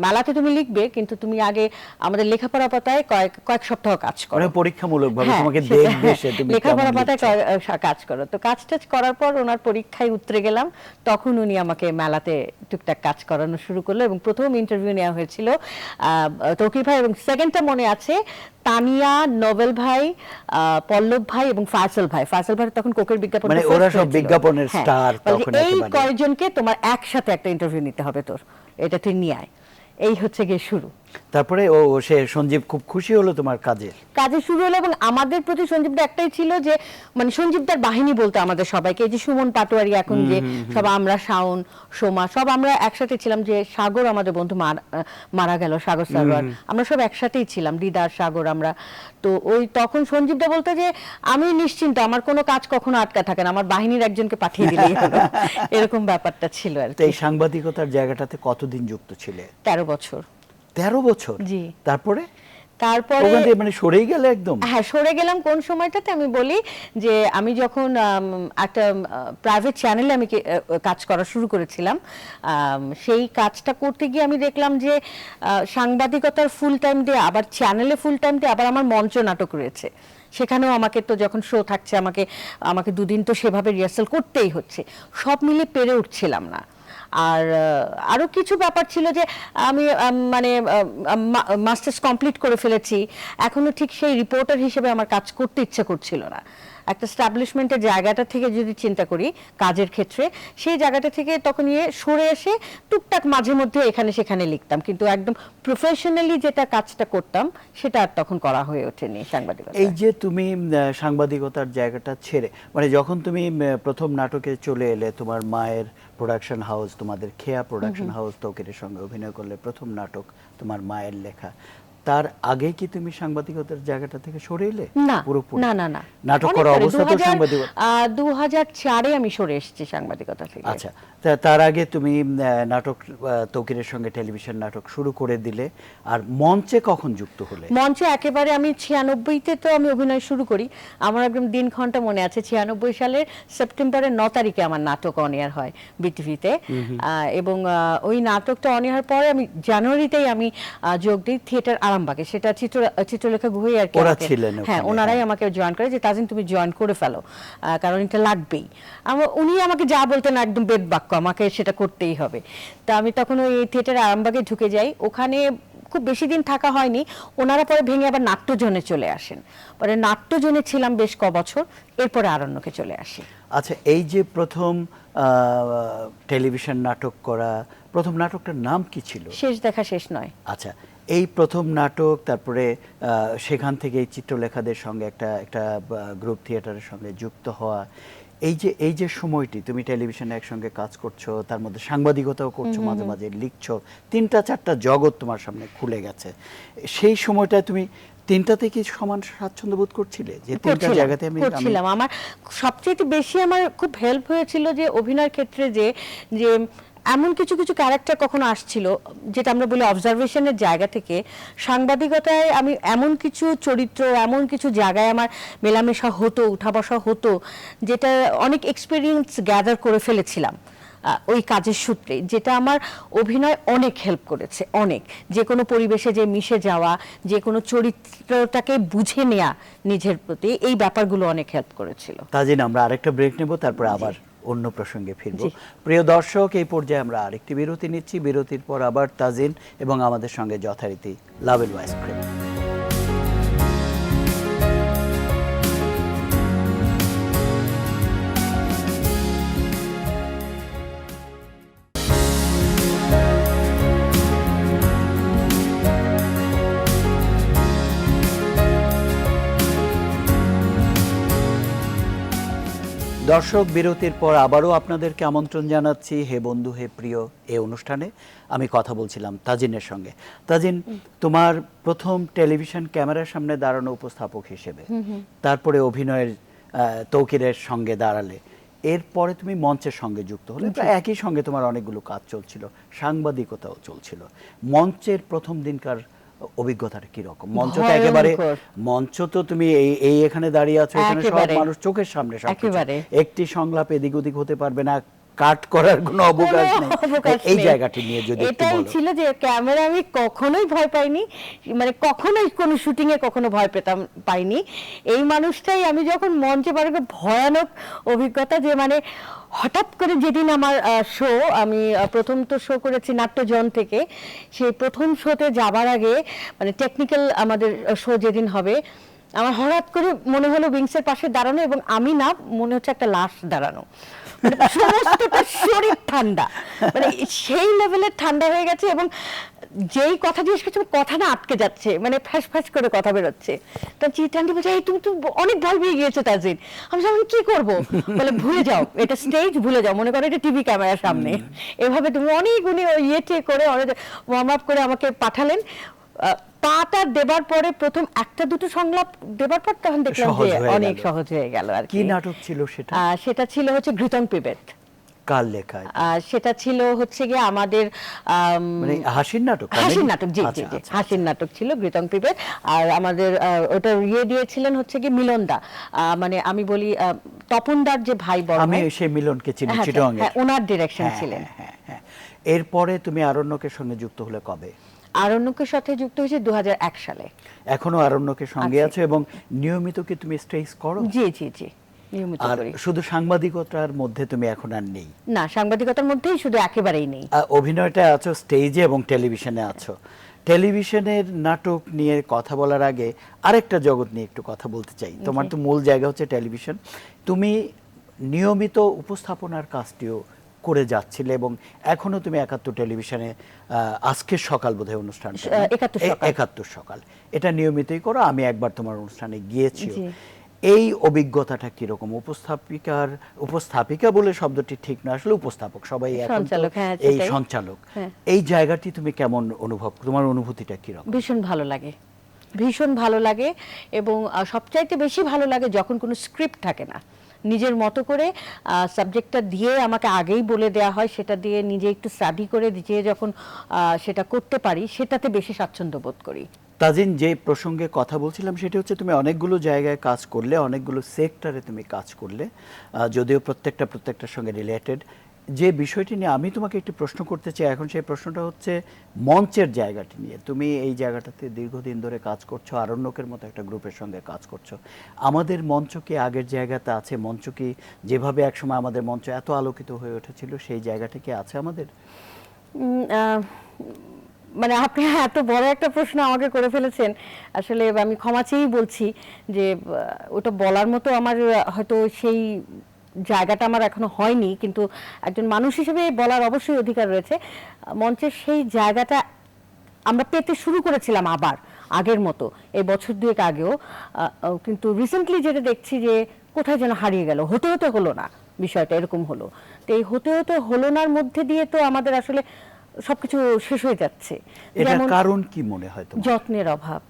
মেলাতে তুমি লিখবে, কিন্তু তুমি আগে আমাদের লেখাপড়া পাতায় কয়েক সপ্তাহ কাজ করো, মানে পরীক্ষামূলকভাবে হ্যাঁ, তোমাকে সেটা, দেখবে সে তুমি লেখাপড়া কেমন পাতায় লিখছো। কাজ করো। তো কাজ টাজ করার পর ওনার পরীক্ষায় উতরে গেলাম, তখন উনি আমাকে মেলাতে টুকটাক কাজ করানো শুরু করলো এবং প্রথম ইন্টারভিউ নেওয়া হয়েছিল তৌকির ভাই, এবং সেকেন্ডটা মনে আছে তানিয়া, নোবেল ভাই, পল্লব ভাই এবং ফায়সাল ভাই। ফায়সাল ভাই তখন কোকের বিজ্ঞাপন, মানে ওরা সব বিজ্ঞাপনের স্টার তখন এই একেবারে। কয়েকজনকে তোমার একসাথে একটা ইন্টারভিউ নিতে হবে, তোর এটা তুই নিয়ে আয়। এই হচ্ছে গিয়ে শুরু। তারপরে সে সঞ্জীব খুব খুশি হলো তোমার কাজে। কাজে শুরু হলো, এবং আমাদের প্রতি সঞ্জীবদা একটাই ছিল যে মানে সঞ্জীবদার বাহিনী বলতে আমাদের সবাইকে, এই যে সুমন পাটোয়ারি এখন যে সব, আমরা শাওন, সোমা, সব আমরা একসাথে ছিলাম। যে সাগর আমাদের বন্ধু মারা গেল, সাগর সাগর, আমরা সব একসাথেই ছিলাম, দিদার, সাগর, আমরা। তো ওই তখন সঞ্জীবদা বলতো যে আমি নিশ্চিন্ত, আমার কোনো কাজ কখনো আটকা থাকে না, আমার বাহিনীর একজনকে পাঠিয়ে দিলেই হলো। এরকম ব্যাপারটা ছিল আর তো কি। এই সাংবাদিকতার জায়গাটাতে কতদিন যুক্ত ছিলে? 13 বছর। 13 বছর? জি। তারপরে তারপরে মানে সরেই গেলে একদম? হ্যাঁ, সরে গেলাম। কোন সময়টাতে আমি বলি যে আমি যখন একটা প্রাইভেট চ্যানেলে আমি কাজ করা শুরু করেছিলাম, সেই কাজটা করতে গিয়ে আমি দেখলাম যে সাংবাদিকতার ফুল টাইম দিয়ে, আবার চ্যানেলে ফুল টাইম দিয়ে, আবার আমার মঞ্চ নাটক রয়েছে, সেখানেও আমাকে তো যখন শো থাকছে আমাকে দুদিন তো সেভাবে রিহার্সাল করতেই হচ্ছে, সব মিলে পেরে উঠছিলাম না। আর আরো কিছু ব্যাপার ছিল যে আমি মানে মাস্টার্স কমপ্লিট করে ফেলেছি, এখনো ঠিক সেই রিপোর্টার হিসেবে আমার কাজ করতে ইচ্ছা করছিল না। একটা স্টাবলিশমেন্টের জায়গাটা থেকে যদি চিন্তা করি কাজের ক্ষেত্রে, সেই জায়গাটা থেকে তখন সরে এসে টুকটাক মাঝে মধ্যে এখানে সেখানে লিখতাম, কিন্তু একদম প্রফেশনালি যেটা কাজটা করতাম সেটা আর তখন করা হয়ে ওঠেনি সাংবাদিকতা। এই যে তুমি সাংবাদিকতার জায়গাটা ছেড়ে, মানে যখন তুমি প্রথম নাটকে চলে এলে, তোমার মায়ের প্রোডাকশন হাউস, তোমাদের খেয়া প্রোডাকশন হাউস, তৌকিরের সঙ্গে অভিনয় করলে, প্রথম নাটক তোমার মায়ের লেখা, তার আগে কি তুমি সাংবাদিকতার জায়গাটা থেকে সরে এলে? না, পুরোপুরি না, না, না, নাটক করা অবস্থাতেও সাংবাদিকতা? 2004-এ আমি সরে এসেছি সাংবাদিকতা থেকে। আচ্ছা, তার আগে তুমি নাটক, তৌকিরের সঙ্গে টেলিভিশন নাটক শুরু করে দিলে, আর মঞ্চে কখন যুক্ত হলে? মঞ্চে একেবারে আমি 96-তে তো আমি অভিনয় শুরু করি। আমার একদম দিন ঘন্টা মনে আছে, 96 সালের সেপ্টেম্বরের 9 তারিখে আমার নাটক অন এয়ার হয় বিটিভিতে, এবং ওই নাটকটা অন এয়ার পরে আমি জানুয়ারিতেই আমি যোগ দিই থিয়েটার আরামবাগে, সেটা চিত্রলেখা গুহই আর কি। ওরা ছিলেন হ্যাঁ, ওখানে, ওনারাই হ্যাঁ। আমাকে জয়েন করে যে তাজিন তুমি জয়েন করে ফেলো, কারণ এটা লাগবেই। উনি আমাকে যা বলতেন একদম বেদ বাক্য, আমাকে সেটা করতেই হবে। তা আমি তখন ওই থিয়েটার আরামবাগে ঢুকে যাই, ওখানে খুব বেশি দিন থাকা হয়নি, ওনারা পরে ভেঙে আবার নাট্যজনে চলে আসেন, পরে নাট্যজনে ছিলাম বেশ বছর, এরপরে আরণ্যকে চলে আসি। আচ্ছা, এই যে প্রথম টেলিভিশন নাটক করা, প্রথম নাটকটার নাম কি ছিল? শেষ দেখা শেষ নয়। আচ্ছা, এই প্রথম নাটক, তারপরে সেখান থেকে এই চিত্রলেখাদের সঙ্গে একটা গ্রুপ থিয়েটারের সঙ্গে যুক্ত হওয়া, এই যে সময়টি তুমি টেলিভিশনে একসঙ্গে কাজ করছো, তার মধ্যে সাংবাদিকতাও করছো, মাঝে মাঝে লিখছো, 3-4টা জগৎ তোমার সামনে খুলে গেছে। সেই সময়টায় তুমি তিনটাতে কি সমান স্বাচ্ছন্দ্য বোধ করছিলে যে তিনটা জায়গাতে আমি করছিলাম? আমার সবচেয়ে বেশি আমার খুব হেল্প হয়েছিল যে অভিনয়ের ক্ষেত্রে যে এমন কিছু কিছু ক্যারেক্টার কখনো আসছিল, যেটা আমরা বলি অবজারভেশনের জায়গা থেকে, সাংবাদিকতায় আমি এমন কিছু চরিত্র, এমন কিছু জায়গায় আমার মেলামেশা হতো, উঠা বসা হতো, যেটা অনেক এক্সপিরিয়েন্স গ্যাদার করে ফেলেছিলাম ওই কাজের সূত্রে, যেটা আমার অভিনয় অনেক হেল্প করেছে। অনেক, যে কোনো পরিবেশে যে মিশে যাওয়া, যে কোনো চরিত্রটাকে বুঝে নেওয়া নিজের প্রতি, এই ব্যাপারগুলো অনেক হেল্প করেছিল। তাজিন, আমরা আরেকটা ব্রেক নেব, তারপর আবার অন্য প্রসঙ্গে ফিরব। প্রিয় দর্শক, এই পর্যায়ে আমরা আরেকটি বিরতি নিচ্ছি, বিরতির পর আবার তাজিন এবং আমাদের সঙ্গে যথারীতি লাভেল আইসক্রিম। দর্শক, বিরতির পর আবারও আপনাদেরকে আমন্ত্রণ জানাচ্ছি হে বন্ধু হে প্রিয় এই অনুষ্ঠানে। আমি কথা বলছিলাম তাজিনের সঙ্গে। তাজিন, তোমার প্রথম টেলিভিশন ক্যামেরার সামনে দাঁড়ানো উপস্থাপক হিসেবে, তারপরে অভিনয়ের তৌকিরের সঙ্গে দাঁড়ালে, এরপরে তুমি মঞ্চের সঙ্গে যুক্ত হলে, প্রায় একই সঙ্গে তোমার অনেকগুলো কাজ চলছিল, সাংবাদিকতাও চলছিল। মঞ্চের প্রথম দিনকার অভিজ্ঞতাটা কি রকম? মঞ্চ তো একেবারে, মঞ্চ তো তুমি এই এখানে দাঁড়িয়ে আছো, এখানে সব মানুষ চোখের সামনে, একটি সংলাপ এদিক ওদিক হতে পারবে না, কাট করার কোনো অবকাশ নেই, অবকাশ এই নেই। জায়গাটি নিয়ে যদি একটু এটাই বলো। ছিল যে ক্যামেরা আমি কখনোই ভয় পাইনি, মানে কখনোই কোনো শুটিং এ কখনো ভয় পাইনি। এই মানুষটাই আমি যখন মঞ্চে পারি, ভয়ানক অভিজ্ঞতা যে মানে হঠাৎ করে যেদিন আমার শো, আমি প্রথম তো শো করেছি নাট্যজন থেকে, সেই প্রথম শোতে যাবার আগে মানে টেকনিক্যাল আমাদের শো যেদিন হবে, আমার হঠাৎ করে মনে হলো উইংসের পাশে দাঁড়ানো, এবং আমি না, মনে হচ্ছে একটা লাশ দাঁড়ানো, মানে সমস্তটা শরীর ঠান্ডা, মানে সেই লেভেলের ঠান্ডা হয়ে গেছে, এবং যেই কথা জিজ্ঞেস করছে কথা না আটকে যাচ্ছে, মানে ফ্যাস ফ্যাস করে কথা বেরোচ্ছে। তো চিত্রান্তি বলছে, এই তুমি তো অনেক ভয় পেয়ে গিয়েছো তাজিন। আমি বললাম, কি করবো, বলে ভুলে যাও, এটা স্টেজ, ভুলে যাও, মনে করো এটা টিভি ক্যামেরার সামনে, এভাবে তুমি অনেক উনি ইয়েটে করে ওয়ার্ম আপ করে আমাকে পাঠালেন। পাটা দেবার পরে প্রথম একটা দুটো সংলাপ দেবার পর তখন দেখলাম সহজ যে হয়ে অনেক গেল। সহজ হয়ে গেল আর কি নাটক ছিল সেটা? সেটা ছিল হচ্ছে ঘৃতং পিবেত। কার লেখা এটা? সেটা ছিল হচ্ছে গিয়ে আমাদের মানে হাসির নাটক, হাসির comedy? নাটক, জি জি আচ্ছা, জি, আচ্ছা, হাসির নাটক ছিল ঘৃতং পিবেত। আর আমাদের ওটা দিয়েছিলেন হচ্ছে গিয়ে মিলনদা, মানে আমি বলি তপনদার যে ভাই বড় আমি ভাই, সেই মিলনকে চিনি, হ্যাঁ, চিটং এর। হ্যাঁ, ওনার ডিরেকশন হ্যাঁ, ছিলেন। হ্যাঁ, হ্যাঁ। এরপরে তুমি আরণ্যকের সঙ্গে যুক্ত হলে কবে? আরণ্যকের সাথে যুক্ত হয়েছে 2001 সালে। এখনো আরণ্যকের সঙ্গে আছি। আছো এবং নিয়মিত কি তুমি স্টেজ করো? জি জি জি, নিয়মিত আর করি। শুধু সাংবাদিকতার মধ্যে তুমি এখন আর নেই? না, সাংবাদিকতার মধ্যেই শুধু, একেবারেই নেই। অভিনয়টা আছো, স্টেজে এবং টেলিভিশনে আছো। টেলিভিশনের নাটক নিয়ে কথা বলার আগে আরেকটা জগৎ নিয়ে একটু কথা বলতে চাই। তোমার তো মূল জায়গা হচ্ছে টেলিভিশন, তুমি নিয়মিত উপস্থাপনার কাজটিও করে যাচ্ছিলে এবং এখনো তুমি 71 টেলিভিশনে আজকের সকাল বোধহয় অনুষ্ঠানটা, 71 সকাল। 71 সকাল, এটা নিয়মিতই করো। আমি একবার তোমার অনুষ্ঠানে গিয়েছি। জি। এই অভিজ্ঞতাটা কিরকম? উপস্থাপিকা বলে শব্দটি ঠিক না, আসলে উপস্থাপক সবাই এখন তো সঞ্চালক, হ্যাঁ, এই সেটাই। সঞ্চালক। হ্যাঁ। এই জায়গাটি তুমি কেমন অনুভব, তোমার অনুভূতিটা কিরকম? ভীষণ ভালো লাগে, ভীষণ ভালো লাগে, এবং সবচাইতে বেশি ভালো লাগে যখন কোনো স্ক্রিপ্ট থাকে না, নিজের মতো করে সাবজেক্টটা দিয়ে আমাকে আগেই বলে দেওয়া হয়, সেটা দিয়ে নিজে একটু স্টাডি করে নিজে যখন সেটা করতে পারি, সেটাতে বেশি স্বাচ্ছন্দ্য বোধ করি। তাজিন, যে প্রসঙ্গে কথা বলছিলাম সেটা হচ্ছে তুমি অনেকগুলো জায়গায় কাজ করলে, অনেকগুলো সেক্টরে তুমি কাজ করলে, যদিও প্রত্যেকটার সঙ্গে রিলেটেড। যে বিষয়টি নিয়ে আমি তোমাকে একটি প্রশ্ন করতে চাই এখন, সেই প্রশ্নটা হচ্ছে মঞ্চের জায়গাটি নিয়ে। তুমি এই জায়গাটাতে দীর্ঘদিন ধরে কাজ করছো, আরণ্যকের মতো একটা গ্রুপের সঙ্গে কাজ করছো। আমাদের মঞ্চ কি আগের জায়গাতে আছে? মঞ্চ কি যেভাবে একসময় আমাদের মঞ্চ এত আলোকিত হয়ে উঠেছিল, সেই জায়গাটা কি আছে আমাদের? উম, আহ, মানে আপনি এত বড় একটা প্রশ্ন আমাকে করে ফেলেছেন, আসলে আমি ক্ষমা চেয়েই বলছি যে ওটা বলার মতো আমার হয়তো সেই জায়গাটা আমার এখনো হয়নি, কিন্তু একজন মানুষ হিসেবে বলার অবশ্যই অধিকার রয়েছে। মঞ্চের সেই জায়গাটা আমরা পেতে শুরু করেছিলাম আবার আগের মতো এই বছর দুয়েক আগেও, কিন্তু রিসেন্টলি যেটা দেখছি যে কোথায় যেন হারিয়ে গেল, হতে হতে হলো না, বিষয়টা এরকম হলো। তো এই হতে হতে হলো নার মধ্যে দিয়ে তো আমাদের আসলে সবকিছু শেষ হয়ে যাচ্ছে। এটার যেমন কারণ কি মনে হয় তোমার? যত্নের অভাব,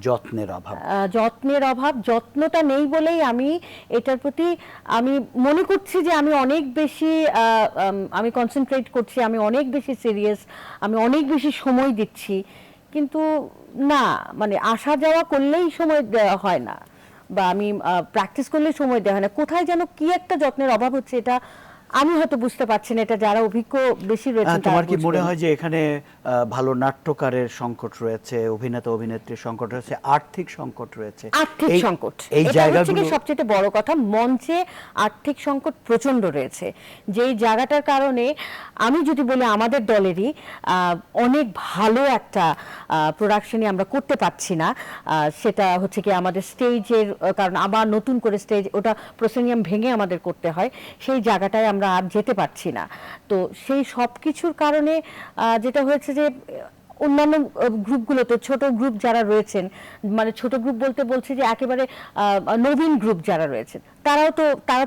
যত্নের অভাব। যত্নের অভাব, যত্নটা নেই বলেই আমি এটার প্রতি, আমি মনে করছি যে আমি অনেক বেশি আমি কনসেন্ট্রেট করছি, আমি অনেক বেশি সিরিয়াস, আমি অনেক বেশি সময় দিচ্ছি, কিন্তু না, মানে আসা যাওয়া করলেই সময় দেওয়া হয় না, বা আমি প্র্যাকটিস করলেই সময় দেওয়া হয় না। কোথায় যেন কি একটা যত্নের অভাব হচ্ছে, এটা আমি হয়তো বুঝতে পারছি না, এটা যারা অভিজ্ঞ বেশি রয়েছেন তোমার কি মনে বুঝবেন। হয় যে এখানে ভালো নাট্যকারের সংকট রয়েছে, অভিনেতা অভিনেত্রীর সংকট রয়েছে, আর্থিক সংকট রয়েছে? আর্থিক সংকট, এই এটা হচ্ছে জায়গাগুলো কি সবচেয়ে বড় কথা। মঞ্চে আর্থিক সংকট প্রচন্ড রয়েছে, যেই জায়গাটার কারণে আমি যদি বলি আমাদের দলেরই অনেক ভালো একটা প্রোডাকশনই আমরা করতে পারছি না। সেটা হচ্ছে কি আমাদের স্টেজের কারণ, আবার নতুন করে স্টেজ, ওটা প্রসেনিয়াম ভেঙে আমাদের করতে হয়, সেই জায়গাটায় আমরা আর যেতে পারছি না। তো সেই সব কিছুর কারণে যেটা হয়েছে যে অন্যান্য গ্রুপগুলোতে ছোট গ্রুপ যারা রয়েছেন, মানে ছোট গ্রুপ বলতে বলছি যে একেবারে নবীন গ্রুপ যারা রয়েছেন, তারা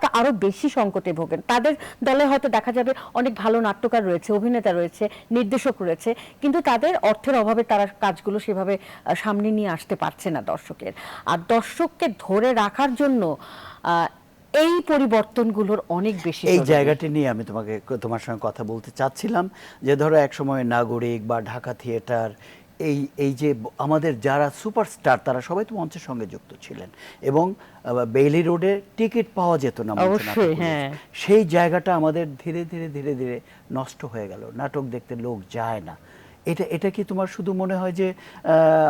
তো আরো বেশি সংকটে ভোগেন। তাদের দলে হয়তো দেখা যাবে অনেক ভালো নাট্যকার রয়েছে, অভিনেতা রয়েছে, নির্দেশক রয়েছে, কিন্তু তাদের অর্থের অভাবে তারা কাজগুলো সেভাবে সামনে নিয়ে আসতে পারছে না দর্শকের। আর দর্শককে ধরে রাখার জন্য এই পরিবর্তনগুলোর অনেক বেশি এই জরুরি। জায়গাটি নিয়ে আমি তোমার সঙ্গে কথা বলতে চাচ্ছিলাম, যে ধরো একসময় নাগরিক বা ঢাকা থিয়েটার এই এই যে আমাদের যারা সুপারস্টার তারা সবাই তো মঞ্চের সঙ্গে যুক্ত ছিলেন, এবং বেইলি রোডে টিকিট পাওয়া যেত না মঞ্চ নাটক অবশ্যই, করলে। হ্যাঁ। সেই জায়গাটা আমাদের ধীরে ধীরে ধীরে ধীরে নষ্ট হয়ে গেল, নাটক দেখতে লোক যায় না। এটা এটা কি তোমার শুধু মনে হয় যে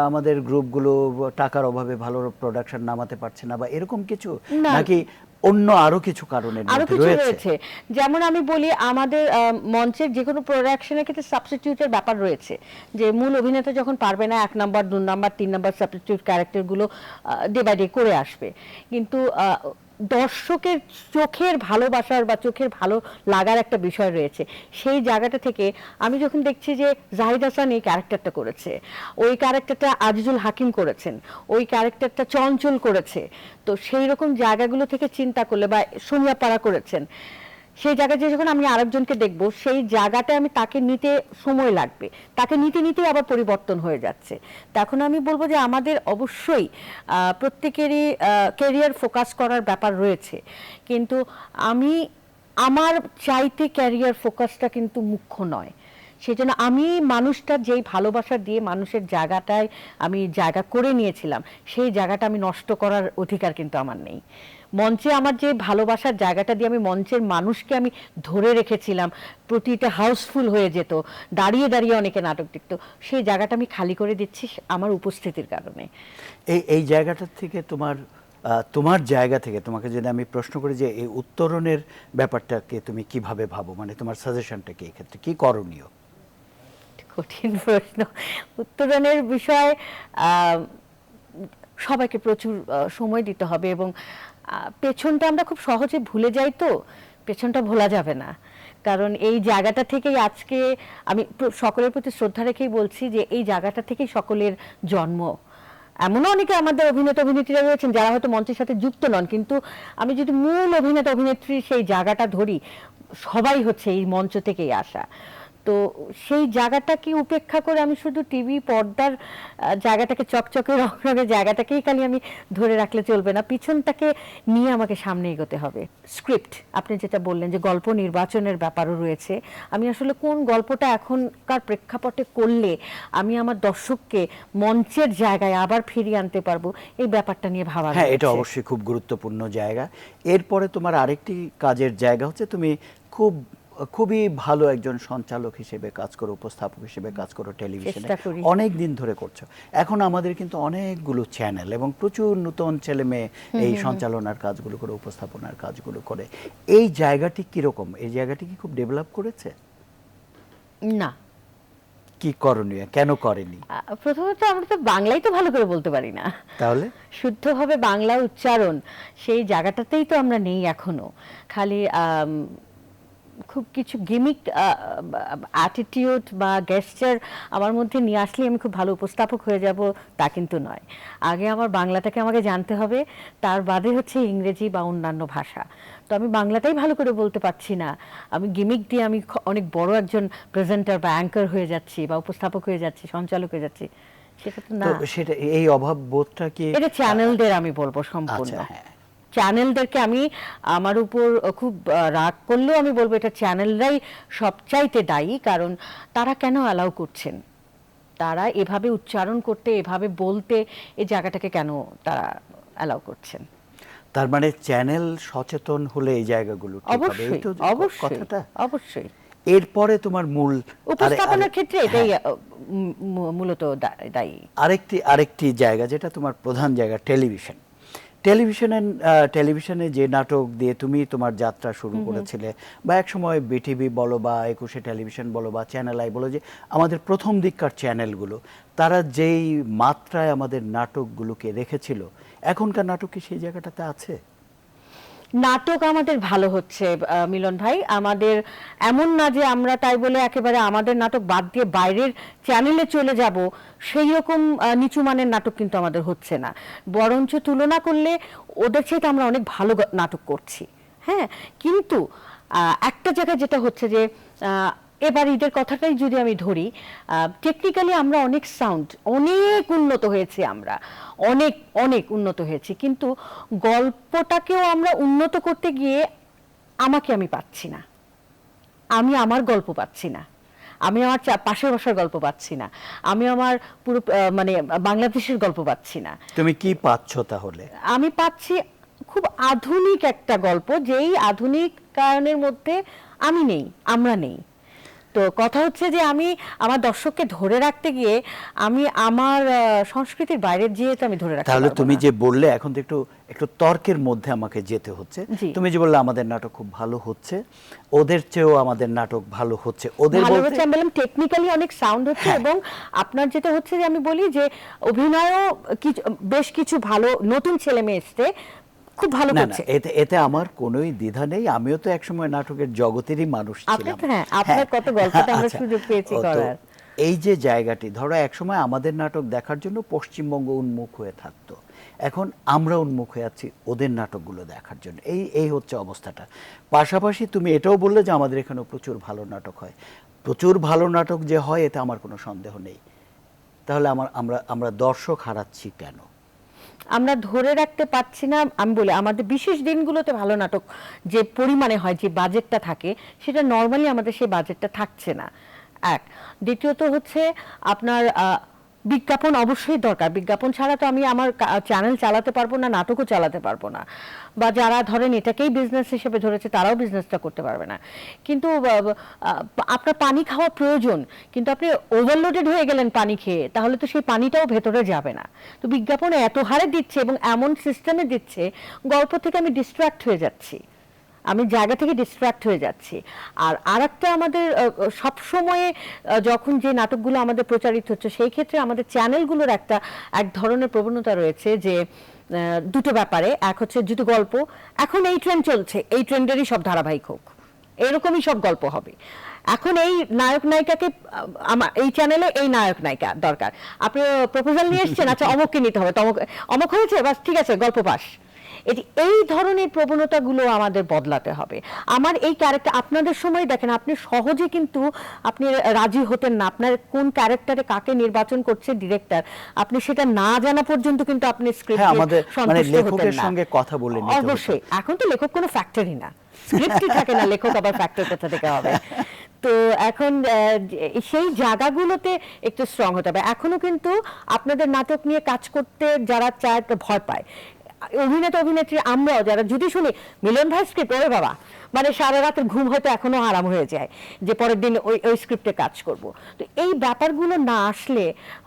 আমাদের গ্রুপগুলো টাকার অভাবে ভালো প্রোডাকশন নামাতে পারছে না বা এরকম কিছু, না। নাকি অন্য আরো কিছু কারণের আরো মধ্যে কিছু রয়েছে? রয়েছে, যেমন আমি বলি আমাদের মঞ্চের যে কোনো প্রোডাকশনের ক্ষেত্রে সাবস্টিটিউটের ব্যাপার রয়েছে, যে মূল অভিনেতা যখন পারবে না 1 নাম্বার 2 নাম্বার 3 নাম্বার সাবস্টিটিউট ক্যারেক্টারগুলো ডে বাই ডে করে আসবে, কিন্তু দর্শকের চোখের ভালোবাসার বা চোখের ভালো লাগার একটা বিষয় রয়েছে। সেই জায়গাটা থেকে আমি যখন দেখছি যে জাহিদ হাসান এই ক্যারেক্টারটা করেছে, ওই ক্যারেক্টারটা আজিজুল হাকিম করেছেন, ওই ক্যারেক্টারটা চঞ্চল করেছে, তো সেই রকম জায়গাগুলো থেকে চিন্তা করলে, বা সোনিয়া পাড়া করেছেন, সেই জায়গায় যে যখন আমি আরেকজনকে দেখব সেই জায়গাটা আমি তাকে নিতে সময় লাগবে, তাকে নিতে নিতে আবার পরিবর্তন হয়ে যাচ্ছে। তখন আমি বলবো যে আমাদের অবশ্যই প্রত্যেকেরই ক্যারিয়ার ফোকাস করার ব্যাপার রয়েছে, কিন্তু আমি আমার চাইতে ক্যারিয়ার ফোকাসটা কিন্তু মুখ্য নয়। সেজন্য আমি মানুষটা যেই ভালোবাসা দিয়ে মানুষের জায়গাটায় আমি জায়গা করে নিয়েছিলাম, সেই জায়গাটা আমি নষ্ট করার অধিকার কিন্তু আমার নেই। মঞ্চে আমার যে ভালোবাসার জায়গাটা দিয়ে আমি মঞ্চের মানুষকে আমি ধরে রেখেছিলাম, প্রতিটা হাউসফুল হয়ে যেত, দাঁড়িয়ে দাঁড়িয়ে অনেকে নাটক দেখতো, সেই জায়গাটা আমি খালি করে দিচ্ছি আমার উপস্থিতির কারণে। এই এই জায়গাটা থেকে তোমার তোমার জায়গা থেকে তোমাকে যদি আমি প্রশ্ন করি যে এই উত্তরণের ব্যাপারটাকে তুমি কিভাবে ভাবো, মানে তোমার সাজেশনটা কি, এই ক্ষেত্রে কি করণীয়? কঠিন প্রশ্ন। উত্তরণের বিষয় সবাইকে প্রচুর সময় দিতে হবে, এবং পেছনটা আমরা খুব সহজে ভুলে যাই, তো পেছনটা ভোলা যাবে না। কারণ এই জায়গাটা থেকেই আজকে আমি সকলের প্রতি শ্রদ্ধা রেখেই বলছি যে এই জায়গাটা থেকেই সকলের জন্ম। এমনও অনেকে আমাদের অভিনেতা অভিনেত্রীরা রয়েছেন যারা হয়তো মঞ্চের সাথে যুক্ত নন, কিন্তু আমি যদি মূল অভিনেতা অভিনেত্রী সেই জায়গাটা ধরি, সবাই হচ্ছে এই মঞ্চ থেকেই আসা। তো সেই জায়গাটাকে উপেক্ষা করে আমি শুধু টিভি পর্দার জায়গাটাকে চকচকে রঙের জায়গাটাকেই খালি আমি ধরে রাখলে চলবে না, পিছনটাকে নিয়ে আমাকে সামনে এগোতে হবে। স্ক্রিপ্ট, আপনি যেটা বললেন যে গল্প নির্বাচনের ব্যাপারও রয়েছে, আমি আসলে কোন গল্পটা এখনকার প্রেক্ষাপটে করলে আমি আমার দর্শককে মঞ্চের জায়গায় আবার ফিরিয়ে আনতে পারবো, এই ব্যাপারটা নিয়ে ভাবা। হ্যাঁ, এটা অবশ্যই খুব গুরুত্বপূর্ণ জায়গা। এরপরে তোমার আরেকটি কাজের জায়গা হচ্ছে তুমি খুবই ভালো একজন সঞ্চালক হিসেবে কাজ করো, উপস্থাপক হিসেবে কাজ করো টেলিভিশনে, অনেক দিন ধরে করছো। এখন আমাদের কিন্তু অনেকগুলো চ্যানেল এবং প্রচুর নতুন ছেলে মেয়ে এই সঞ্চালনার কাজগুলো করে, উপস্থাপনার কাজগুলো করে। এই জায়গাটি কিরকম, এই জায়গাটি কি খুব ডেভেলপ করেছে? না। কি করণীয়, কেন করেনি? প্রথমত আমরা তো বাংলাই তো ভালো করে বলতে পারি না, তাহলে শুদ্ধভাবে বাংলা উচ্চারণ সেই জায়গাটাতেই তো আমরা নেই এখনো। খালি খুব কিছু গিমিক অ্যাটিটিউড বা গেস্টার আমার মধ্যে নিয়ে আসলে আমি খুব ভালো উপস্থাপক হয়ে যাব, তা কিন্তু নয়। আগে আমার বাংলাটাকে আমাকে জানতে হবে, তার বাদে হচ্ছে ইংরেজি বা অন্যান্য ভাষা। তো আমি বাংলাটাই ভালো করে বলতে পারছি না, আমি গিমিক দিয়ে আমি অনেক বড় একজন প্রেজেন্টার বা অ্যাঙ্কার হয়ে যাচ্ছি বা উপস্থাপক হয়ে যাচ্ছি, সঞ্চালক হয়ে যাচ্ছি, সেটা তো না। সেটা এই অভাব বোধটা কি এটা চ্যানেলদের আমি বলবো সম্পূর্ণ। চ্যানেলদেরকে আমি আমার উপর খুব রাগ করলেও আমি বলবো এটা চ্যানেলরাই সবচাইতে দায়ী, কারণ তারা কেন অ্যালাউ করছেন, তারা এভাবে উচ্চারণ করতে, এভাবে বলতে, এই জায়গাটাকে কেন তারা অ্যালাউ করছেন? তার মানে চ্যানেল সচেতন হলে এই জায়গাগুলো ঠিক হবে, এই তো কথাটা। অবশ্যই। এরপরে তোমার মূল উপস্থাপনার ক্ষেত্রে এটাই মূলত দায়ী। আরেকটি জায়গা যেটা তোমার প্রধান জায়গা, টেলিভিশনে যে নাটক দিয়ে তুমি তোমার যাত্রা শুরু করেছিলে, বা একসময় বিটিভি বলো বা 21 টেলিভিশন বলো বা চ্যানেল আই বলো, যে আমাদের প্রথম দিককার চ্যানেলগুলো, তারা যেই মাত্রায় আমাদের নাটকগুলোকে রেখেছিল, এখনকার নাটক কি সেই জায়গাটাতে আছে? নাটক আমাদের ভালো হচ্ছে মিলন ভাই, আমাদের এমন না যে আমরা তাই বলে একেবারে আমাদের নাটক বাদ দিয়ে বাইরের চ্যানেলে চলে যাব, সেই রকম নিচু মানের নাটক কিন্তু আমাদের হচ্ছে না। বরঞ্চ তুলনা করলে ওদের চেয়ে আমরা অনেক ভালো নাটক করছি। হ্যাঁ, কিন্তু একটা জায়গায় যেটা হচ্ছে যে এবার ঈদের কথাটাই যদি আমি ধরি, টেকনিক্যালি আমরা অনেক সাউন্ড, অনেক উন্নত হয়েছে, আমরা অনেক অনেক উন্নত হয়েছি, কিন্তু গল্পটাকেও আমরা উন্নত করতে গিয়ে আমি পাচ্ছি না, আমি আমার গল্প পাচ্ছি না, আমি আমার পাশের বাসার গল্প পাচ্ছি না, আমি আমার পুরো মানে বাংলাদেশের গল্প পাচ্ছি না। তুমি কি পাচ্ছ তাহলে? আমি পাচ্ছি খুব আধুনিক একটা গল্প, যেই আধুনিক কারণের মধ্যে আমি নেই, আমরা নেই। তো কথা হচ্ছে যে আমি আমার দর্শককে ধরে রাখতে গিয়ে আমি আমার সংস্কৃতির বাইরে যেয়ে তো আমি ধরে রাখতে তাহলে পারবো তুমি না। যে বললে এখন তো একটু একটু তর্কের মধ্যে আমাকে যেতে হচ্ছে। জি। তুমি যে বললে আমাদের নাটক খুব ভালো হচ্ছে, ওদের চেয়েও আমাদের নাটক ভালো হচ্ছে। ওদের ভালো বলতে হচ্ছে আমি বললাম টেকনিক্যালি অনেক সাউন্ড হচ্ছে, হ্যাঁ। এবং আপনার যেটা হচ্ছে যে আমি বলি যে অভিনয়ও বেশ কিছু ভালো নতুন ছেলে মেয়ে এসছে, খুব ভালো না না, করছে। এতে এতে আমার কোনোই দ্বিধা নেই। আমিও তো একসময় নাটকের জগতেরই মানুষ আপনি ছিলাম। তো, হ্যাঁ, আপনার কত গল্পটা আমরা আচ্ছা। সুযোগ পেয়েছি তো করার। এই যে জায়গাটি, ধরো একসময় আমাদের নাটক দেখার জন্য পশ্চিমবঙ্গ উন্মুখ হয়ে থাকতো, এখন আমরা উন্মুখ হয়ে আছি ওদের নাটকগুলো দেখার জন্য। এই এই হচ্ছে অবস্থাটা। পাশাপাশি তুমি এটাও বললে যে আমাদের এখানেও প্রচুর ভালো নাটক হয়। প্রচুর ভালো নাটক যে হয় এতে আমার কোনো সন্দেহ নেই। তাহলে আমরা আমরা দর্শক হারাচ্ছি কেন? আমরা ধরে রাখতে পারছি না। আমি বলি আমাদের বিশেষ দিনগুলোতে ভালো নাটক যে পরিমাণে হয়, যে বাজেটটা থাকে, সেটা নর্মালি আমাদের সেই বাজেটটা থাকছে না। এক, দ্বিতীয়ত হচ্ছে আপনার বিজ্ঞাপন অবশ্যই দরকার। বিজ্ঞাপন ছাড়া তো আমি আমার চ্যানেল চালাতে পারবো না, নাটকও চালাতে পারবো না। বা যারা ধরেন এটাকেই বিজনেস হিসেবে ধরেছে তারাও বিজনেসটা করতে পারবে না। কিন্তু আপনার পানি খাওয়া প্রয়োজন, কিন্তু আপনি ওভারলোডেড হয়ে গেলেন পানি খেয়ে, তাহলে তো সেই পানিটাও ভেতরে যাবে না। তো বিজ্ঞাপনে এত হারে দিচ্ছে এবং এমন সিস্টেমে দিচ্ছে, গল্প থেকে আমি ডিস্ট্র্যাক্ট হয়ে যাচ্ছি, আমি জায়গা থেকে ডিস্ট্র্যাক্ট হয়ে যাচ্ছি। আর আরেকটা আমাদের সব সময়ে যখন যে নাটকগুলো আমাদের প্রচারিত হচ্ছে, সেই ক্ষেত্রে আমাদের চ্যানেলগুলোর এক ধরনের প্রবণতা রয়েছে যে দুটো ব্যাপারে। এক হচ্ছে দুটো গল্প, এখন এই ট্রেন্ড চলছে, এই ট্রেন্ডেরই সব ধারাবাহিক হোক, এরকমই সব গল্প হবে। এখন এই নায়ক নায়িকাকে আমার এই চ্যানেলে এই নায়ক নায়িকা দরকার, আপনি প্রপোজাল নিয়ে এসেছেন, আচ্ছা অমুককে নিতে হবে, তমক অমুক হয়েছে, বাস ঠিক আছে, গল্প পাস। এই ধরনের প্রবণতাগুলো আমাদের বদলাতে হবে। আমার এই ক্যারেক্টার, আপনাদের সময় দেখেন আপনি সহজে কিন্তু আপনি রাজি হতেন না, আপনার কোন ক্যারেক্টারে কাকে নির্বাচন করছে ডিরেক্টর, আপনি সেটা না জানা পর্যন্ত কিন্তু আপনি হ্যাঁ, স্ক্রিপ্টে আমাদের মানে সন্তুষ্ট হতেন লেখকের না। সঙ্গে কথা বলে নিতে হতো। অবশ্যই, এখন তো লেখক কোনো ফ্যাক্টরি না, স্ক্রিপ্টই থাকে না, লেখক আবার ফ্যাক্টর কোথা থেকে হবে? তো এখন সেই জায়গাগুলোতে একটু স্ট্রং হতে হবে। এখনো কিন্তু আপনাদের নাটক নিয়ে কাজ করতে যারা চায় তো ভয় পায়। অভিনেতা অভিনেত্রী আমরাও যারা যদি শুনি মিলন ভাই স্ক্রিপ্ট, ওরে বাবা, মানে সারা রাতের ঘুম হয়তো এখনো আরাম হয়ে যায় যে পরের দিন ওই স্ক্রিপ্টে কাজ করব। তো এই ব্যাপারগুলো না আসলে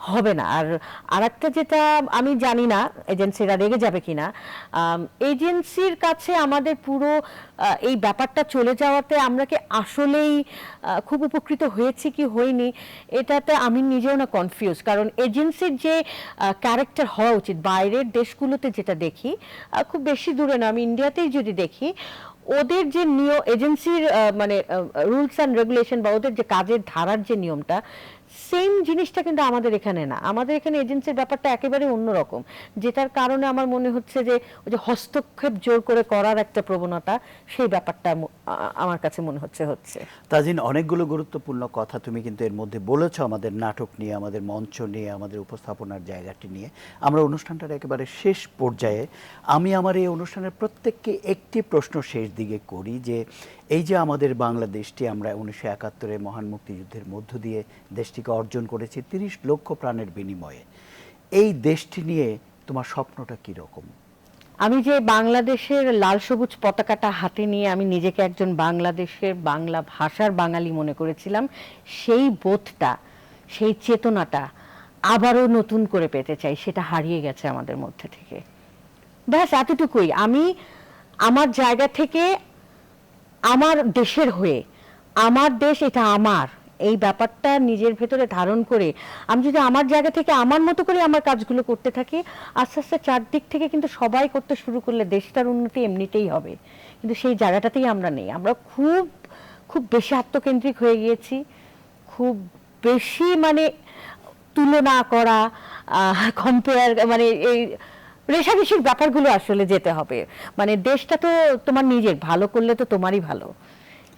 হবে না। আর আরেকটা যেটা আমি জানি না এজেন্সিরা রেগে যাবে কিনা, এজেন্সির কাছে আমাদের পুরো এই ব্যাপারটা চলে যাওয়াতে আমরা কি আসলেই খুব উপকৃত হয়েছি কি হইনি, এটাতে আমি নিজেও না কনফিউজ। কারণ এজেন্সির যে ক্যারেক্টার হওয়া উচিত, বাইরের দেশগুলোতে যেটা দেখি, খুব বেশি দূরে না, আমি ইন্ডিয়াতেই যদি দেখি, ওদের যে এজেন্সির মানে রুলস অ্যান্ড রেগুলেশন বা ওদের যে কাজের ধারার যে নিয়মটা, সেম জিনিসটা কিন্তু আমাদের এখানে না। আমাদের এখানে এজেন্সির ব্যাপারটা একেবারে অন্যরকম, যেটার কারণে আমার মনে হচ্ছে যে ওই যে হস্তক্ষেপ জোর করে করার একটা প্রবণতা, সেই ব্যাপারটা আমার কাছে মনে হচ্ছে। তাজিন, অনেকগুলো গুরুত্বপূর্ণ কথা তুমি কিন্তু এর মধ্যে বলেছো, আমাদের নাটক নিয়ে, আমাদের মঞ্চ নিয়ে, আমাদের উপস্থাপনার জায়গাটি নিয়ে। আমরা অনুষ্ঠানটার একেবারে শেষ পর্যায়ে। আমি আমার এই অনুষ্ঠানের প্রত্যেককে একটি প্রশ্ন শেষ দিকে করি যে এই যে আমাদের বাংলাদেশটি আমরা 1971-এ মহান মুক্তিযুদ্ধের মধ্য দিয়ে দেশটিকে অর্জন করেছি 30 লক্ষ প্রাণের বিনিময়ে, এই দেশটি নিয়ে তোমার স্বপ্নটা কীরকম? আমি যে বাংলাদেশের লাল সবুজ পতাকাটা হাতে নিয়ে আমি নিজেকে একজন বাংলাদেশের বাংলা ভাষার বাঙালি মনে করেছিলাম, সেই বোধটা, সেই চেতনাটা আবারও নতুন করে পেতে চাই। সেটা হারিয়ে গেছে আমাদের মধ্যে থেকে। ব্যাস এতটুকুই। আমি আমার জায়গা থেকে আমার দেশের হয়ে, আমার দেশ এটা আমার, এই ব্যাপারটা নিজের ভেতরে ধারণ করে আমি যদি আমার জায়গা থেকে আমার মতো করে আমার কাজগুলো করতে থাকি, আস্তে আস্তে চারদিক থেকে কিন্তু সবাই করতে শুরু করলে দেশটার উন্নতি এমনিতেই হবে। কিন্তু সেই জায়গাটাতেই আমরা নেই। আমরা খুব খুব বেশি আত্মকেন্দ্রিক হয়ে গিয়েছি, খুব বেশি মানে তুলনা করা, কম্পেয়ার, মানে এই রেশারেশির ব্যাপারগুলো আসলে যেতে হবে। মানে দেশটা তো তোমার নিজের, ভালো করলে তো তোমারই ভালো।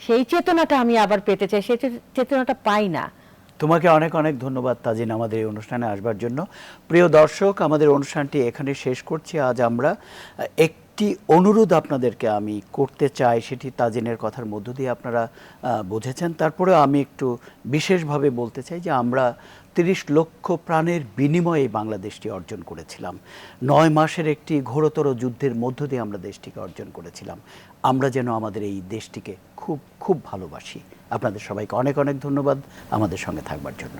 সেই চেতনাটা আমি আবার পেতে চাই, সেই চেতনাটা পাই না। তোমাকে অনেক অনেক ধন্যবাদ তাজিন আমাদের এই অনুষ্ঠানে আসবার জন্য। প্রিয় দর্শক, আমাদের অনুষ্ঠানটি এখানে শেষ করছি। আজ আমরা একটি অনুরোধ আপনাদেরকে আমি করতে চাই, সেটি তাজিনের কথার মধ্য দিয়ে আপনারা বুঝেছেন। তারপরেও আমি একটু বিশেষভাবে বলতে চাই যে আমরা ৩০ লক্ষ প্রাণের বিনিময়ে বাংলাদেশটি অর্জন করেছিলাম। ৯ মাসের একটি ঘোরতর যুদ্ধের মধ্য দিয়ে আমরা দেশটিকে অর্জন করেছিলাম। আমরা যেন আমাদের এই দেশটিকে খুব খুব ভালোবাসি। আপনাদের সবাইকে অনেক অনেক ধন্যবাদ আমাদের সঙ্গে থাকবার জন্য।